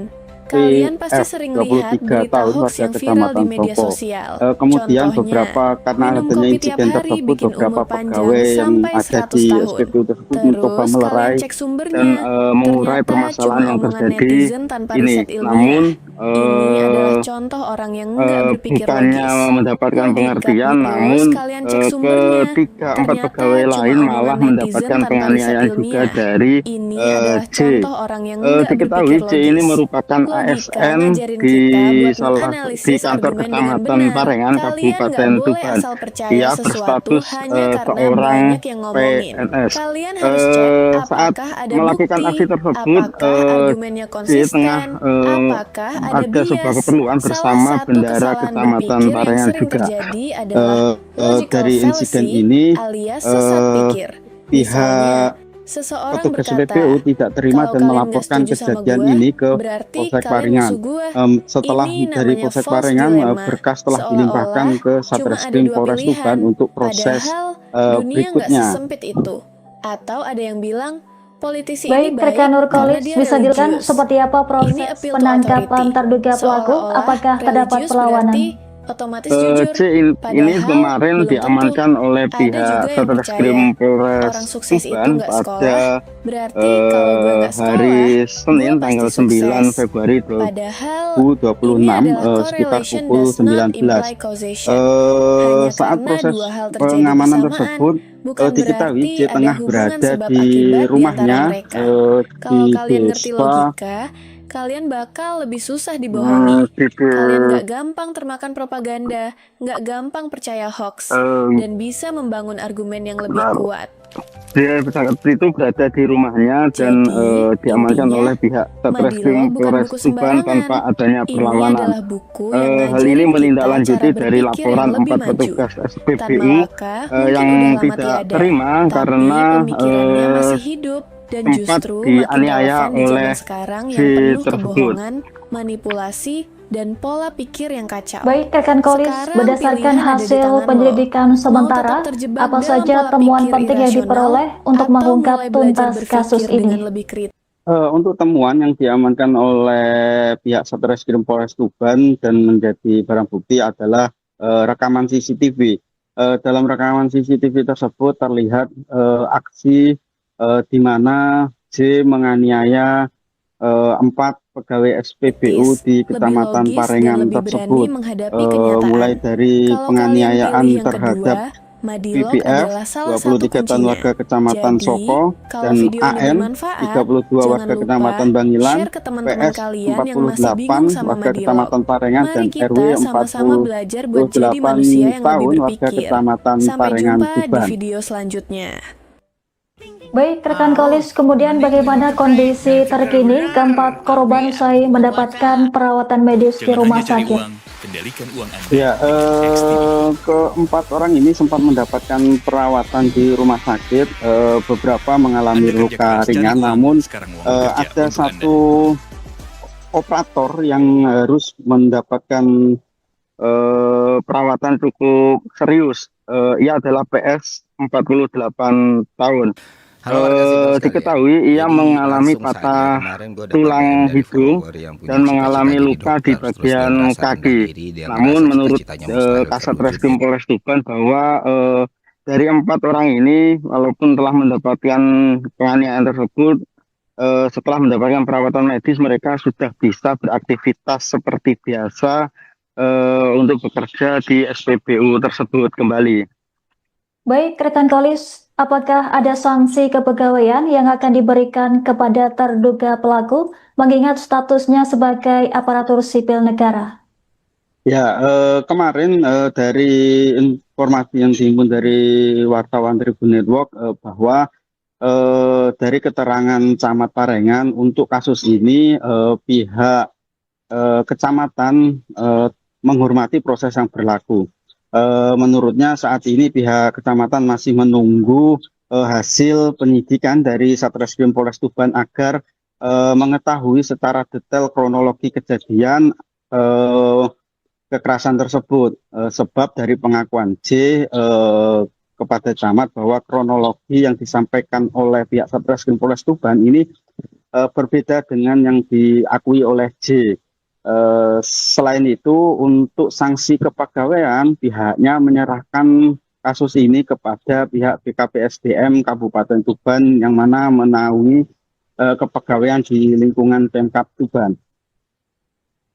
Kalian pasti sering lihat 23 berita tahun hoax warga yang viral di Kecamatan media Sopo. sosial. Kemudian Contohnya, beberapa karena minum adanya kopi tiap insiden hari tersebut, bikin beberapa umur panjang pegawai yang sampai ada 100 di tahun. SPBU tersebut mencoba Terus melerai kalian cek dan sumbernya. mengurai Ternyata permasalahan cuma yang omongan terjadi netizen tanpa ini. riset ilmiah. Namun Ini adalah contoh orang yang nggak berpikir bukannya logis. mendapatkan Logika pengertian, gitu, namun sekalian cek sumbernya. ketiga empat Ternyata pegawai cuma lain malah omongan netizen mendapatkan tanpa penganiayaan riset juga ilmiah. dari Ini adalah C. contoh orang yang nggak Diketahui berpikir C ini logis. merupakan Logika ASN ngajarin di kita buat di menganalisis kantor argumen dengan kecamatan benar. Parengan, Kalian nggak Kabupaten boleh Tuban. asal percaya Ia sesuatu berstatus hanya karena seorang banyak yang ngomongin. PNS. Kalian harus cek Saat apakah ada melakukan bukti, aksi tersebut, apakah argumennya C tengah konsisten, apakah ada ada sebuah bias. keperluan Salah bersama satu bendara kesalahan kecamatan berpikir yang Parengan sering juga. terjadi adalah logical Dari insiden fallacy ini, alias sesat pikir. pihak Misalnya, seseorang petugas berkata, PPU tidak terima kalau dan kalian nggak melaporkan setuju sama kejadian gua, ini ke berarti Polsek kalian Parengan. musuh gua. Setelah Ini dari namanya Polsek false Parengan, dilemma. berkas telah dilimpahkan Seolah-olah ke cuma ada Satreskrim dua Polres pilihan, Tuban untuk proses padahal dunia nggak berikutnya. sesempit itu. Atau ada yang bilang politisi Baik, ini baik rekan karena Nurkolis, dia bisa dijelaskan religius. seperti apa Ini proses appeal to penangkapan authority. terduga pelaku? Seolah-olah Apakah terdapat religius perlawanan? berarti otomatis jujur. C ini Padahal kemarin belum tentu. diamankan oleh Ada pihak juga yang Satreskrim percaya Polres orang sukses itu Tuban nggak pada sekolah, berarti kalau gue nggak sekolah, hari Senin gue tanggal pasti 9 sukses. Februari Padahal 2026 ini adalah sekitar correlation pukul does not 19. imply causation. Hanya Saat karena proses dua hal terjadi pengamanan bersamaan, tersebut bukan diketahui berarti C ada tengah hubungan berada sebab di akibat di antara rumahnya mereka. di Kalau kalian ngerti desa logika, kalian bakal lebih susah dibohongi. di Kalian gak gampang termakan propaganda, gak gampang percaya hoax, dan bisa membangun argumen yang lebih kuat. Dia itu berada di rumahnya dan Jadi, diamankan intinya, oleh pihak Satreskrim Madilo bukan Polres buku Tuban sembarangan. tanpa adanya Ini perlawanan. adalah buku yang Hal ngajarin ini kita menindaklanjuti cara dari berpikir laporan yang lebih 4 maju. petugas Tan SPBU Malaka mungkin yang udah lama tidak tiada, terima tapi karena pemikirannya masih hidup. Dan sempat justru makin dianiaya relevan di oleh zaman sekarang si yang penuh tersebut. kebohongan, manipulasi, dan pola pikir yang kacau. Baik, rekan Kolis, Sekarang berdasarkan pilihan ada di hasil tangan lo. penyelidikan Mau sementara, tetap terjebak apa dalam saja pola temuan pikir penting yang irasional, diperoleh untuk atau mengungkap mulai belajar tuntas kasus berpikir dengan ini? lebih kritis? Untuk temuan yang diamankan oleh pihak Satreskrim Polres Tuban dan menjadi barang bukti adalah rekaman CCTV. Dalam rekaman CCTV tersebut terlihat aksi di mana J menganiaya 4 pegawai SPBU di Lebih Kecamatan logis Parengan dan lebih tersebut. berani menghadapi kenyataan. Mulai dari Kalau penganiayaan kalian pilih yang terhadap kedua, Madilog PPF adalah salah satu 23 tahun kuncinya. warga Kecamatan Jadi, Soko kalau dan video ini AN bermanfaat, 32 jangan warga lupa Kecamatan Bangilan, share ke teman-teman PS kalian yang masih 48 bingung sama warga Madilog. Kecamatan Parengan dan Mari RW kita sama-sama belajar buat jadi manusia yang lebih tahun warga berpikir. Kecamatan Sampai Parengan jumpa di Tuban. video selanjutnya. Baik, rekan Kolis, kemudian bagaimana kondisi terkini keempat korban usai mendapatkan perawatan medis di rumah sakit? Kendalikan uang Anda. Ya, keempat orang ini sempat mendapatkan perawatan di rumah sakit. Beberapa mengalami luka ringan, namun ada satu operator yang harus mendapatkan perawatan cukup serius. Ia adalah PS 48 tahun. Diketahui ia mengalami patah tulang hidung dan mengalami luka di bagian kaki. Namun menurut Kasat Reskrim Polres Tuban bahwa dari 4 orang ini walaupun telah mendapatkan penganiayaan tersebut, setelah mendapatkan perawatan medis mereka sudah bisa beraktivitas seperti biasa untuk bekerja di SPBU tersebut kembali. Baik, rekan Kolis, apakah ada sanksi kepegawaian yang akan diberikan kepada terduga pelaku mengingat statusnya sebagai aparatur sipil negara? Ya, kemarin dari informasi yang dihimpun dari wartawan Tribun Network bahwa dari keterangan Camat Parengan untuk kasus ini pihak kecamatan menghormati proses yang berlaku. Menurutnya saat ini pihak kecamatan masih menunggu hasil penyidikan dari Satreskrim Polres Tuban agar mengetahui secara detail kronologi kejadian kekerasan tersebut. Sebab dari pengakuan J kepada camat bahwa kronologi yang disampaikan oleh pihak Satreskrim Polres Tuban ini berbeda dengan yang diakui oleh J. Selain itu, untuk sanksi kepegawaian, pihaknya menyerahkan kasus ini kepada pihak BKPSDM Kabupaten Tuban yang mana menaungi kepegawaian di lingkungan Pemkab Tuban.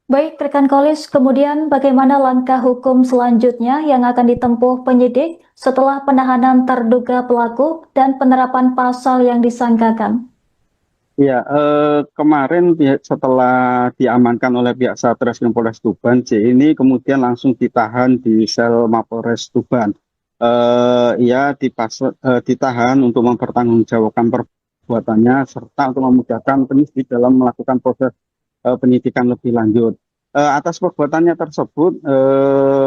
Baik, rekan Kolis, kemudian bagaimana langkah hukum selanjutnya yang akan ditempuh penyidik setelah penahanan terduga pelaku dan penerapan pasal yang disangkakan? Ya, kemarin setelah diamankan oleh pihak Satreskrim Polres Tuban, C ini kemudian langsung ditahan di sel Mapolres Tuban. Ditahan untuk mempertanggungjawabkan perbuatannya serta untuk memudahkan penyidik dalam melakukan proses penyidikan lebih lanjut. Atas perbuatannya tersebut,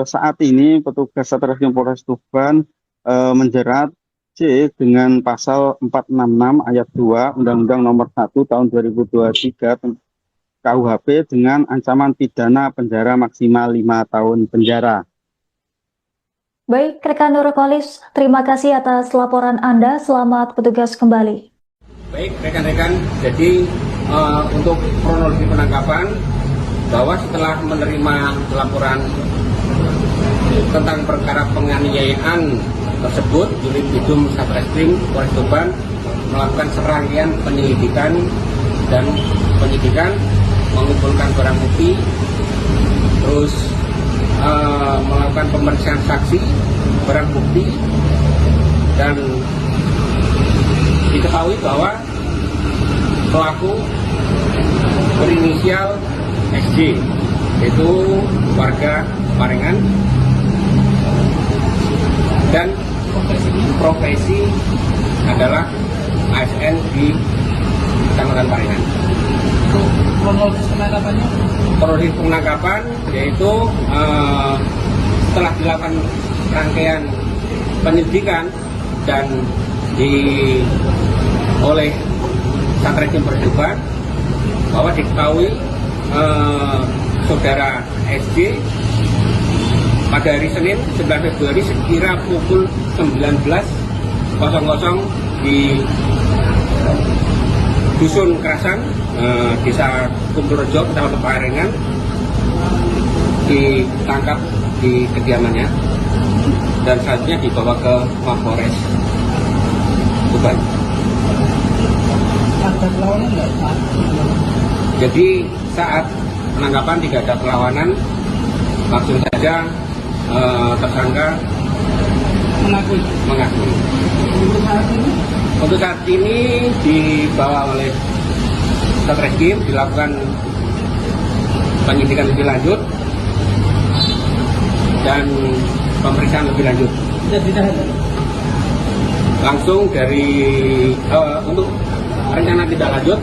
saat ini petugas Satreskrim Polres Tuban menjerat C dengan pasal 466 ayat 2 Undang-Undang Nomor 1 Tahun 2023 KUHP dengan ancaman pidana penjara maksimal 5 tahun penjara. Baik, rekan Nurkolis, terima kasih atas laporan Anda. Selamat bertugas kembali. Baik rekan-rekan, jadi untuk kronologi penangkapan, bahwa setelah menerima laporan tentang perkara penganiayaan tersebut, unit Bidum Satreskrim Polres Tuban melakukan serangkaian penyelidikan dan penyidikan, mengumpulkan barang bukti, terus melakukan pemeriksaan saksi, barang bukti, dan diketahui bahwa pelaku berinisial SJ, yaitu warga Parengan, dan profesi adalah ASN di Kecamatan Parengan. Untuk kronologis penangkapannya? Kronologis penangkapan yaitu setelah dilakukan rangkaian penyelidikan dan oleh Satreskrim Polres Tuban bahwa diketahui saudara SJ pada hari Senin 9 Februari sekira pukul 19.00 di Dusun Kerasan, Desa Kumpulrejo, Kecamatan Parengan, ditangkap di kediamannya dan selanjutnya dibawa ke Mapolres Tuban. Ada perlawanan nggak Pak? Jadi saat penangkapan tidak ada perlawanan, langsung saja tersangka mengakui. Untuk saat ini dibawa oleh Satreskrim, dilakukan penyidikan lebih lanjut dan pemeriksaan lebih lanjut. Sudah ditahan? Langsung dari untuk rencana tidak lanjut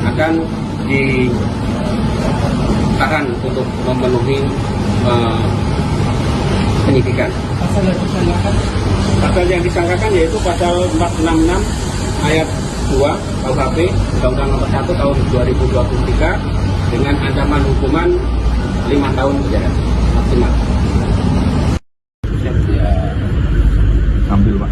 akan ditahan untuk memenuhi penyidikan. Pasal yang disangkakan? Pasal yang disangkakan yaitu pasal 466 ayat 2 KUHP Undang-Undang Nomor 1 Tahun 2023 dengan ancaman hukuman 5 tahun penjara maksimal. Ambil Pak.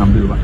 Ambil Pak.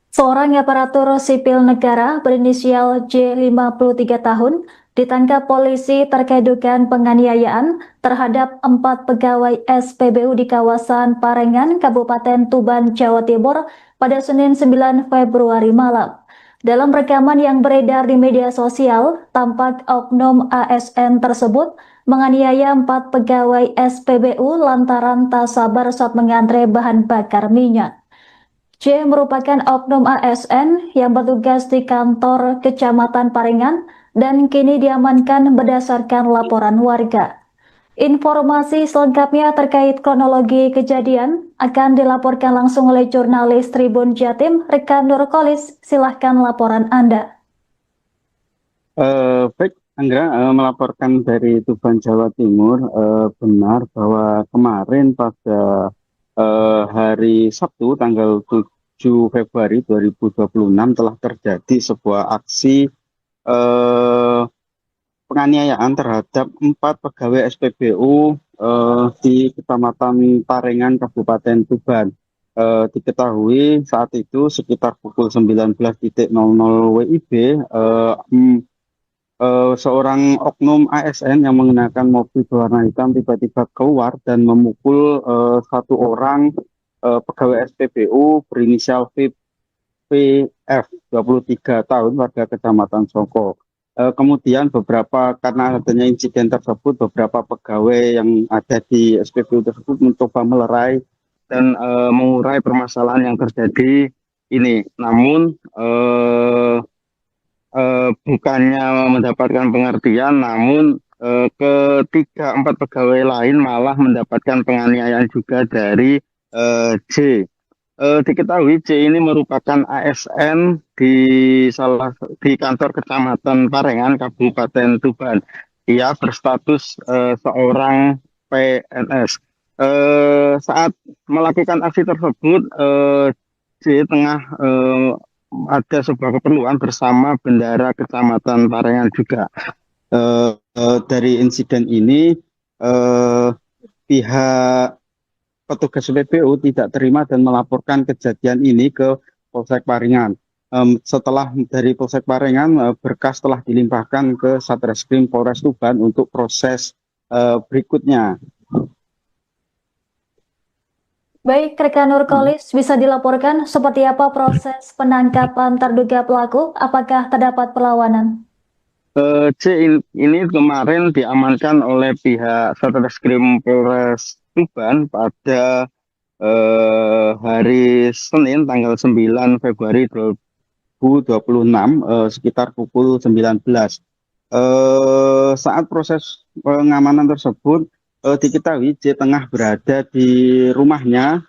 Seorang aparatur sipil negara berinisial J 53 tahun ditangkap polisi terkait dugaan penganiayaan terhadap 4 pegawai SPBU di kawasan Parengan, Kabupaten Tuban, Jawa Timur pada Senin 9 Februari malam. Dalam rekaman yang beredar di media sosial, tampak oknum ASN tersebut menganiaya 4 pegawai SPBU lantaran tak sabar saat mengantre bahan bakar minyak. C merupakan oknum ASN yang bertugas di kantor Kecamatan Parengan dan kini diamankan berdasarkan laporan warga. Informasi selengkapnya terkait kronologi kejadian akan dilaporkan langsung oleh jurnalis Tribun Jatim, rekan Nurkolis. Silahkan laporan Anda. Baik, Anggra, melaporkan dari Tuban, Jawa Timur. Benar bahwa kemarin pada hari Sabtu tanggal 7 Februari 2026 telah terjadi sebuah aksi penganiayaan terhadap 4 pegawai SPBU di Kecamatan Parengan, Kabupaten Tuban. Diketahui saat itu sekitar pukul 19.00 WIB, seorang oknum ASN yang mengenakan mobil berwarna hitam tiba-tiba keluar dan memukul satu orang pegawai SPBU berinisial VPF 23 tahun warga Kecamatan Soko. Kemudian karena adanya insiden tersebut, beberapa pegawai yang ada di SPBU tersebut mencoba melerai dan mengurai permasalahan yang terjadi ini. Namun bukannya mendapatkan pengertian, namun empat pegawai lain malah mendapatkan penganiayaan juga dari J. Diketahui J ini merupakan ASN di kantor Kecamatan Parengan, Kabupaten Tuban. Ia berstatus seorang PNS. Saat melakukan aksi tersebut, J tengah ada sebuah keperluan bersama bendara Kecamatan Parengan juga. Dari insiden ini, pihak petugas PPU tidak terima dan melaporkan kejadian ini ke Polsek Parengan. Setelah dari Polsek Parengan, berkas telah dilimpahkan ke Satreskrim Polres Tuban untuk proses berikutnya. Baik, rekan Nurkolis, bisa dilaporkan seperti apa proses penangkapan terduga pelaku? Apakah terdapat perlawanan? C ini kemarin diamankan oleh pihak Satreskrim Polres Tuban pada hari Senin tanggal 9 Februari 2026 sekitar pukul 19. Saat proses pengamanan tersebut diketahui J tengah berada di rumahnya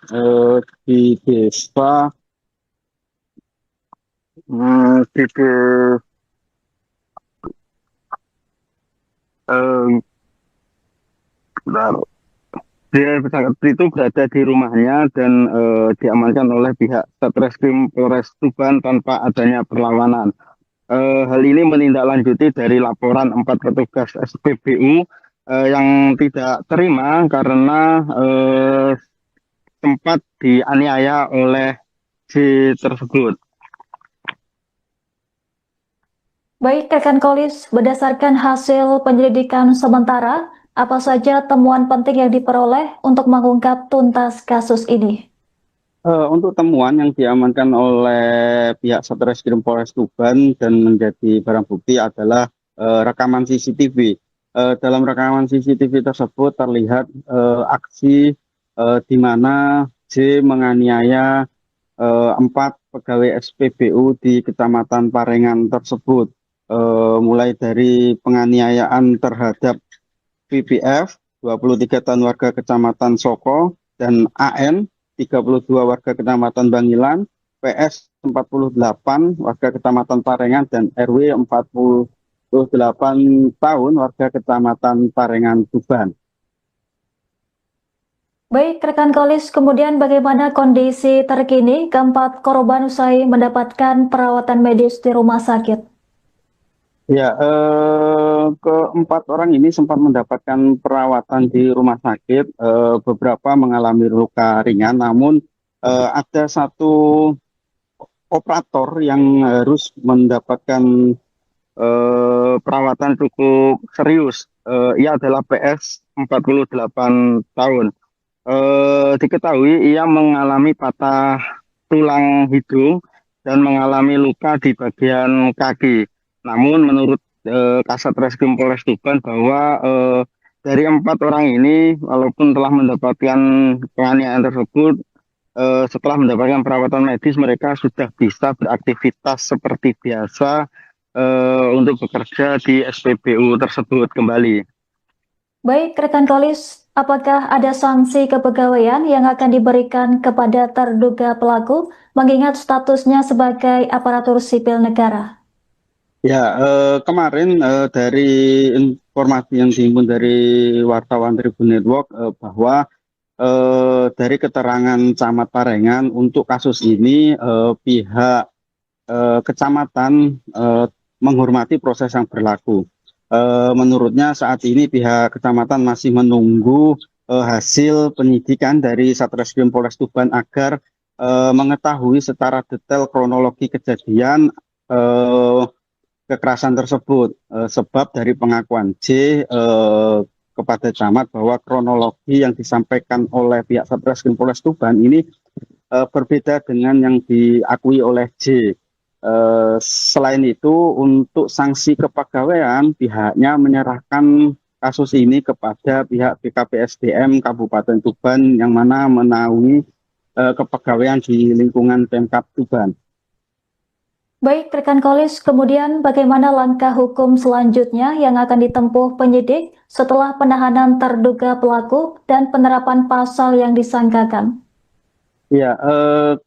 di desa Dia itu berada di rumahnya dan diamankan oleh pihak Satreskrim Polres Tuban tanpa adanya perlawanan. Hal ini menindaklanjuti dari laporan 4 petugas SPBU yang tidak terima karena sempat dianiaya oleh J tersebut. Baik, rekan Kolis, berdasarkan hasil penyelidikan sementara, apa saja temuan penting yang diperoleh untuk mengungkap tuntas kasus ini? Untuk temuan yang diamankan oleh pihak Satreskrim Polres Tuban dan menjadi barang bukti adalah rekaman CCTV. Dalam rekaman CCTV tersebut terlihat aksi di mana J menganiaya 4 pegawai SPBU di Kecamatan Parengan tersebut. Mulai dari penganiayaan terhadap VPF 23 tahun warga Kecamatan Soko dan AN 32 warga Kecamatan Bangilan, PS 48 warga Kecamatan Parengan dan RW 48 tahun warga Kecamatan Parengan Tuban. Baik, rekan Kolis, kemudian bagaimana kondisi terkini keempat korban usai mendapatkan perawatan medis di rumah sakit? Ya, keempat orang ini sempat mendapatkan perawatan di rumah sakit. Beberapa mengalami luka ringan, namun ada satu operator yang harus mendapatkan perawatan cukup serius. Ia adalah PS 48 tahun. Diketahui ia mengalami patah tulang hidung dan mengalami luka di bagian kaki. Namun menurut Kasat Reskrim Polres Tuban bahwa dari 4 orang ini walaupun telah mendapatkan penganiayaan tersebut, setelah mendapatkan perawatan medis mereka sudah bisa beraktivitas seperti biasa untuk bekerja di SPBU tersebut kembali. Baik, rekan Kolis, apakah ada sanksi kepegawaian yang akan diberikan kepada terduga pelaku mengingat statusnya sebagai aparatur sipil negara? Ya, kemarin dari informasi yang dihimpun dari wartawan Tribun Network bahwa dari keterangan Camat Parengan untuk kasus ini pihak kecamatan menghormati proses yang berlaku. Menurutnya saat ini pihak kecamatan masih menunggu hasil penyidikan dari Satreskrim Polres Tuban agar mengetahui secara detail kronologi kejadian kekerasan tersebut. Sebab dari pengakuan J kepada camat bahwa kronologi yang disampaikan oleh pihak Satreskrim Polres Tuban ini berbeda dengan yang diakui oleh J. Selain itu, untuk sanksi kepegawaian, pihaknya menyerahkan kasus ini kepada pihak BKPSDM Kabupaten Tuban yang mana menaungi kepegawaian di lingkungan Pemkab Tuban. Baik, rekan Kolis, kemudian bagaimana langkah hukum selanjutnya yang akan ditempuh penyidik setelah penahanan terduga pelaku dan penerapan pasal yang disangkakan? Ya,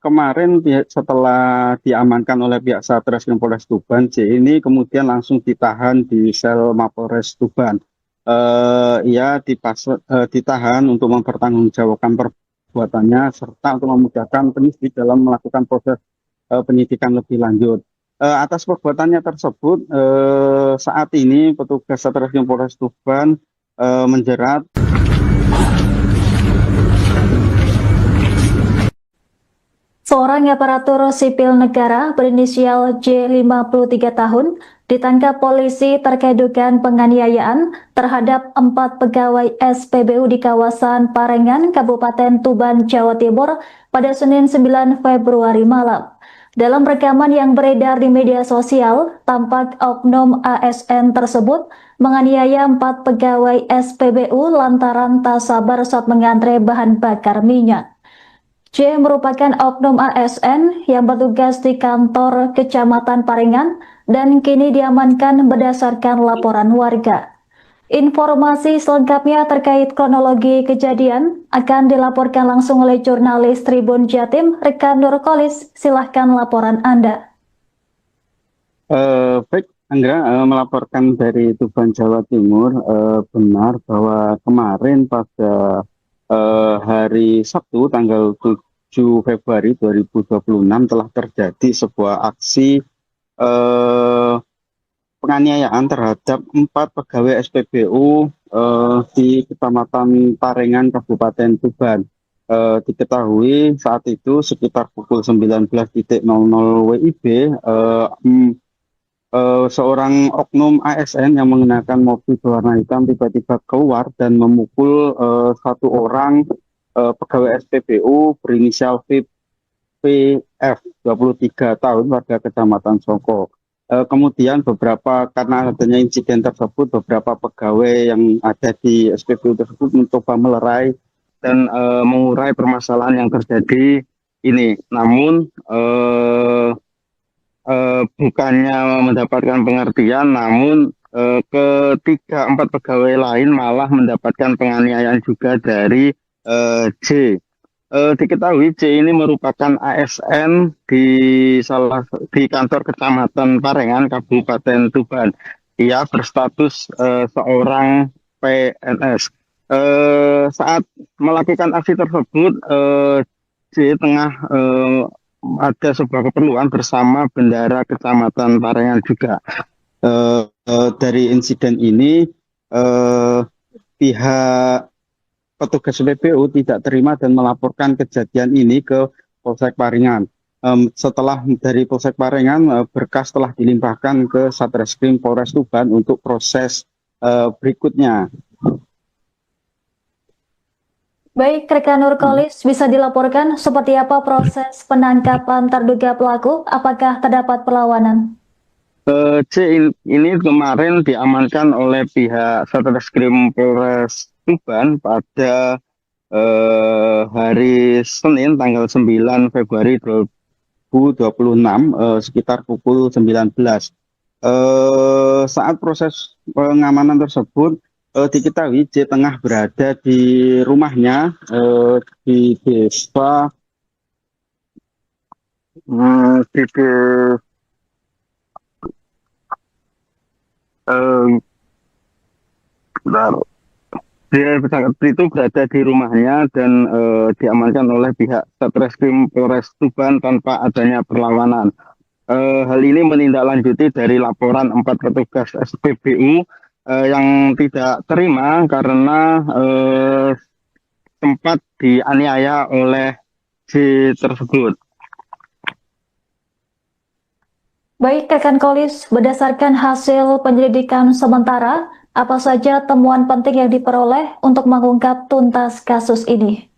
kemarin setelah diamankan oleh pihak Satreskrim Polres Tuban, J ini kemudian langsung ditahan di sel Mapolres Tuban. Ia ditahan untuk mempertanggungjawabkan perbuatannya serta untuk memudahkan penyidik dalam melakukan proses penyidikan lebih lanjut. Atas perbuatannya tersebut, saat ini petugas Satreskrim Polres Tuban menjerat seorang aparatur sipil negara berinisial J 53 tahun ditangkap polisi terkait dugaan penganiayaan terhadap 4 pegawai SPBU di kawasan Parengan, Kabupaten Tuban, Jawa Timur pada Senin 9 Februari malam. Dalam rekaman yang beredar di media sosial, tampak oknum ASN tersebut menganiaya 4 pegawai SPBU lantaran tak sabar saat mengantre bahan bakar minyak. J merupakan oknum ASN yang bertugas di kantor Kecamatan Parengan dan kini diamankan berdasarkan laporan warga. Informasi selengkapnya terkait kronologi kejadian akan dilaporkan langsung oleh jurnalis Tribun Jatim, rekan Nur Kolis. Silahkan laporan Anda. Baik, Anggra, melaporkan dari Tuban, Jawa Timur. Benar bahwa kemarin pada hari Sabtu tanggal 7 Februari 2026 telah terjadi sebuah aksi penganiayaan terhadap 4 pegawai SPBU di Kecamatan Parengan, Kabupaten Tuban. Diketahui saat itu sekitar pukul 19.00 WIB, seorang oknum ASN yang mengenakan mobil berwarna hitam tiba-tiba keluar dan memukul 1 orang pegawai SPBU berinisial VPF 23 tahun warga Kecamatan Songko. Kemudian karena adanya insiden tersebut, beberapa pegawai yang ada di SPBU tersebut mencoba melerai dan mengurai permasalahan yang terjadi ini. Namun bukannya mendapatkan pengertian, namun ketiga 4 pegawai lain malah mendapatkan penganiayaan juga dari J. Diketahui J ini merupakan ASN di kantor Kecamatan Parengan, Kabupaten Tuban. Ia berstatus seorang PNS. Saat melakukan aksi tersebut, J tengah ada sebuah keperluan bersama bendara Kecamatan Parengan juga. Dari insiden ini, pihak petugas SPBU tidak terima dan melaporkan kejadian ini ke Polsek Parengan. Setelah dari Polsek Parengan, berkas telah dilimpahkan ke Satreskrim Polres Tuban untuk proses berikutnya. Baik, rekan Nurkolis, bisa dilaporkan seperti apa proses penangkapan terduga pelaku? Apakah terdapat perlawanan? Ini kemarin diamankan oleh pihak Satreskrim Polres Tuban pada hari Senin tanggal 9 Februari 2026 sekitar pukul 19. Saat proses pengamanan tersebut diketahui J tengah berada di rumahnya di desa di de- bentar. Dia itu berada di rumahnya dan diamankan oleh pihak Satreskrim Polres Tuban tanpa adanya perlawanan. Hal ini menindaklanjuti dari laporan 4 petugas SPBU yang tidak terima karena sempat dianiaya oleh J tersebut. Baik, rekan Kolis, berdasarkan hasil penyelidikan sementara, apa saja temuan penting yang diperoleh untuk mengungkap tuntas kasus ini?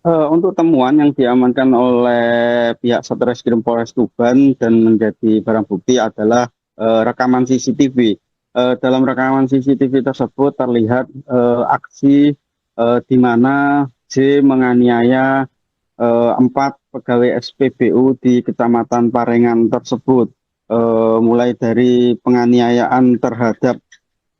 Untuk temuan yang diamankan oleh pihak Satreskrim Polres Tuban dan menjadi barang bukti adalah rekaman CCTV. Dalam rekaman CCTV tersebut terlihat aksi di mana J menganiaya 4 pegawai SPBU di Kecamatan Parengan tersebut. Mulai dari penganiayaan terhadap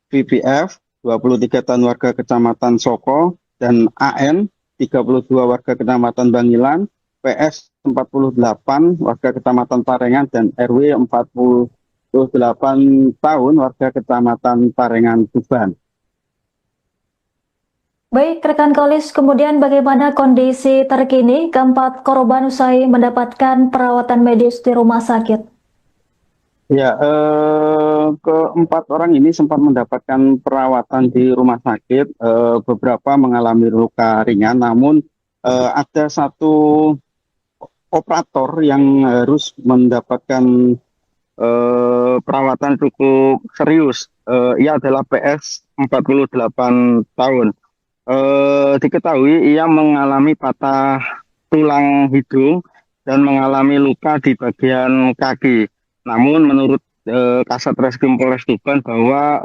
PPF 23 tahun warga Kecamatan Soko dan AN 32 warga Kecamatan Bangilan, PS 48 warga Kecamatan Parengan dan RW 48 tahun warga Kecamatan Parengan Tuban. Baik, rekan Kolis, kemudian bagaimana kondisi terkini keempat korban usai mendapatkan perawatan medis di rumah sakit? Ya, keempat orang ini sempat mendapatkan perawatan di rumah sakit. Beberapa mengalami luka ringan, namun ada satu operator yang harus mendapatkan perawatan cukup serius. Ia adalah PS 48 tahun. Diketahui ia mengalami patah tulang hidung dan mengalami luka di bagian kaki. Namun menurut Kasat Reskrim Polres Tuban bahwa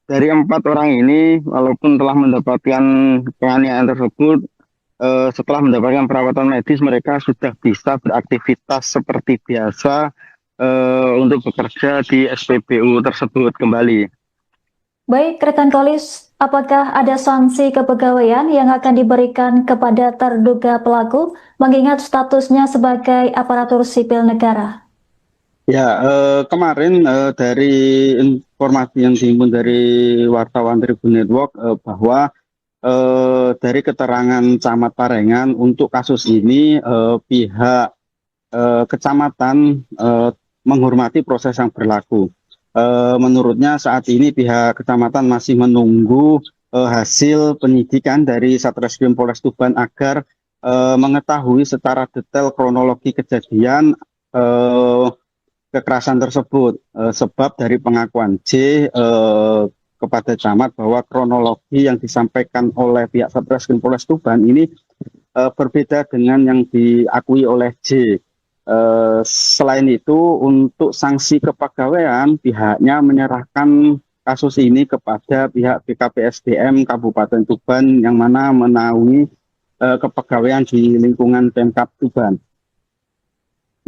dari 4 orang ini walaupun telah mendapatkan penganiayaan tersebut, setelah mendapatkan perawatan medis mereka sudah bisa beraktivitas seperti biasa untuk bekerja di SPBU tersebut kembali. Baik, rekan Kolis, apakah ada sanksi kepegawaian yang akan diberikan kepada terduga pelaku mengingat statusnya sebagai aparatur sipil negara? Ya, kemarin dari informasi yang dihimpun dari wartawan Tribun Network bahwa dari keterangan Camat Parengan untuk kasus ini pihak kecamatan menghormati proses yang berlaku. Menurutnya saat ini pihak kecamatan masih menunggu hasil penyidikan dari Satreskrim Polres Tuban agar mengetahui secara detail kronologi kejadian kekerasan tersebut, sebab dari pengakuan J kepada camat bahwa kronologi yang disampaikan oleh pihak Satreskrim Polres Tuban ini berbeda dengan yang diakui oleh J. Selain itu, untuk sanksi kepegawaian, pihaknya menyerahkan kasus ini kepada pihak BKPSDM Kabupaten Tuban yang mana menaungi kepegawaian di lingkungan Pemkab Tuban.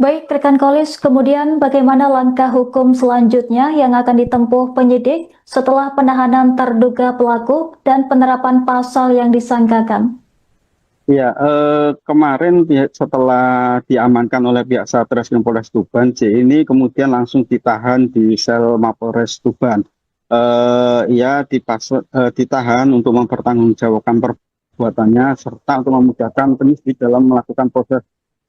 Baik, rekan Kolis, kemudian bagaimana langkah hukum selanjutnya yang akan ditempuh penyidik setelah penahanan terduga pelaku dan penerapan pasal yang disangkakan? Ya, kemarin setelah diamankan oleh pihak Satreskrim Polres Tuban, J ini kemudian langsung ditahan di sel Mapolres Tuban. Ia ditahan untuk mempertanggungjawabkan perbuatannya serta untuk memudahkan penyidik dalam melakukan proses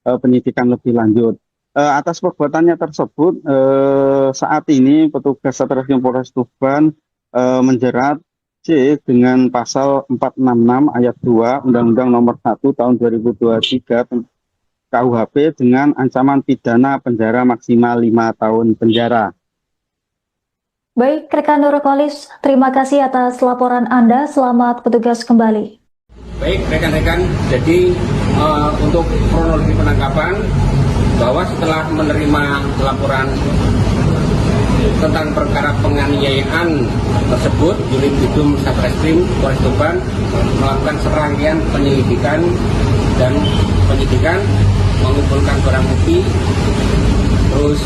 penyidikan lebih lanjut. Atas perbuatannya tersebut, saat ini petugas Satreskrim Polres Tuban menjerat C dengan pasal 466 ayat 2 Undang-Undang Nomor 1 Tahun 2023 KUHP dengan ancaman pidana penjara maksimal 5 tahun penjara. Baik, rekan Nurkolis, terima kasih atas laporan Anda. Selamat bertugas kembali. Baik rekan-rekan, jadi untuk kronologi penangkapan, bahwa setelah menerima laporan tentang perkara penganiayaan tersebut, unit Bidum Satreskrim Polres Tuban melakukan serangkaian penyelidikan dan penyidikan, mengumpulkan barang bukti, terus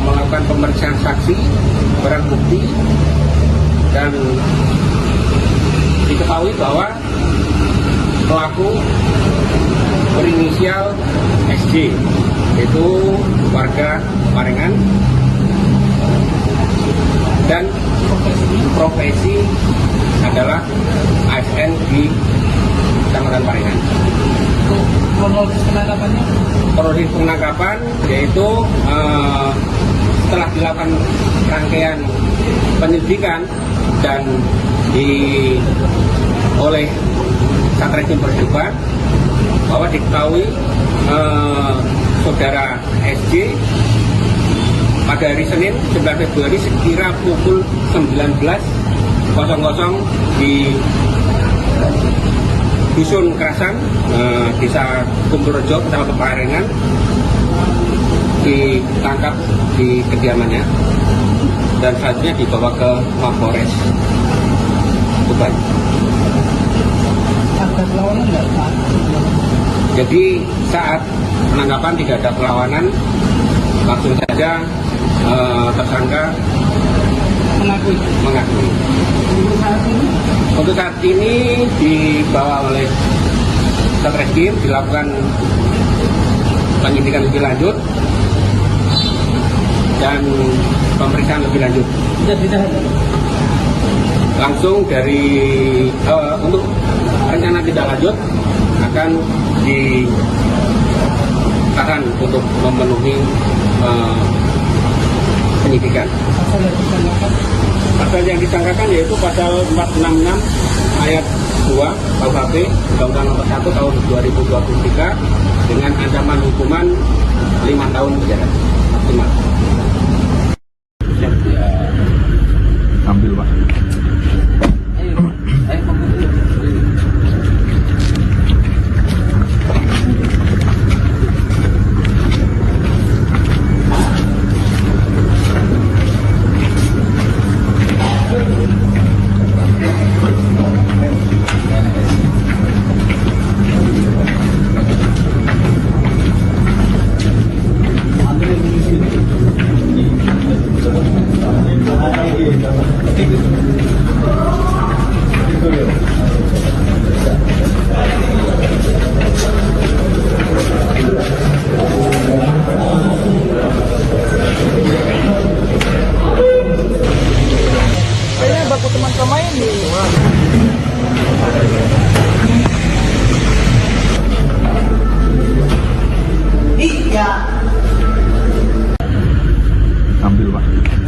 melakukan pemeriksaan saksi, barang bukti, dan diketahui bahwa pelaku berinisial SJ, yaitu warga Parengan, dan profesi adalah ASN di Kecamatan Parengan. Kronologis penangkapannya? Kronologis penangkapan yaitu setelah dilakukan rangkaian penyelidikan dan oleh Satreskrim Polres Tuban, bahwa diketahui saudara SJ pada hari Senin 9 Februari sekira pukul 19.00 di Dusun Kerasan, Desa Kumpulrejo, Kecamatan Parengan, ditangkap di kediamannya dan selanjutnya dibawa ke Mapores Tuban. Ada perlawanan nggak Pak? Jadi saat penangkapan tidak ada perlawanan, langsung saja tersangka Mengakui. Untuk saat ini dibawa oleh Satreskrim, dilakukan penyidikan lebih lanjut dan pemeriksaan lebih lanjut. Tidak ditahan. Langsung dari untuk rencana tidak lanjut akan ditahan untuk memenuhi penyidikan. Pasal yang disangkakan yaitu pasal 466 ayat 2 KUHP Undang-Undang Nomor 1 Tahun 2023 dengan ancaman hukuman 5 tahun penjara maksimal. Ambil Pak. Ambil Pak.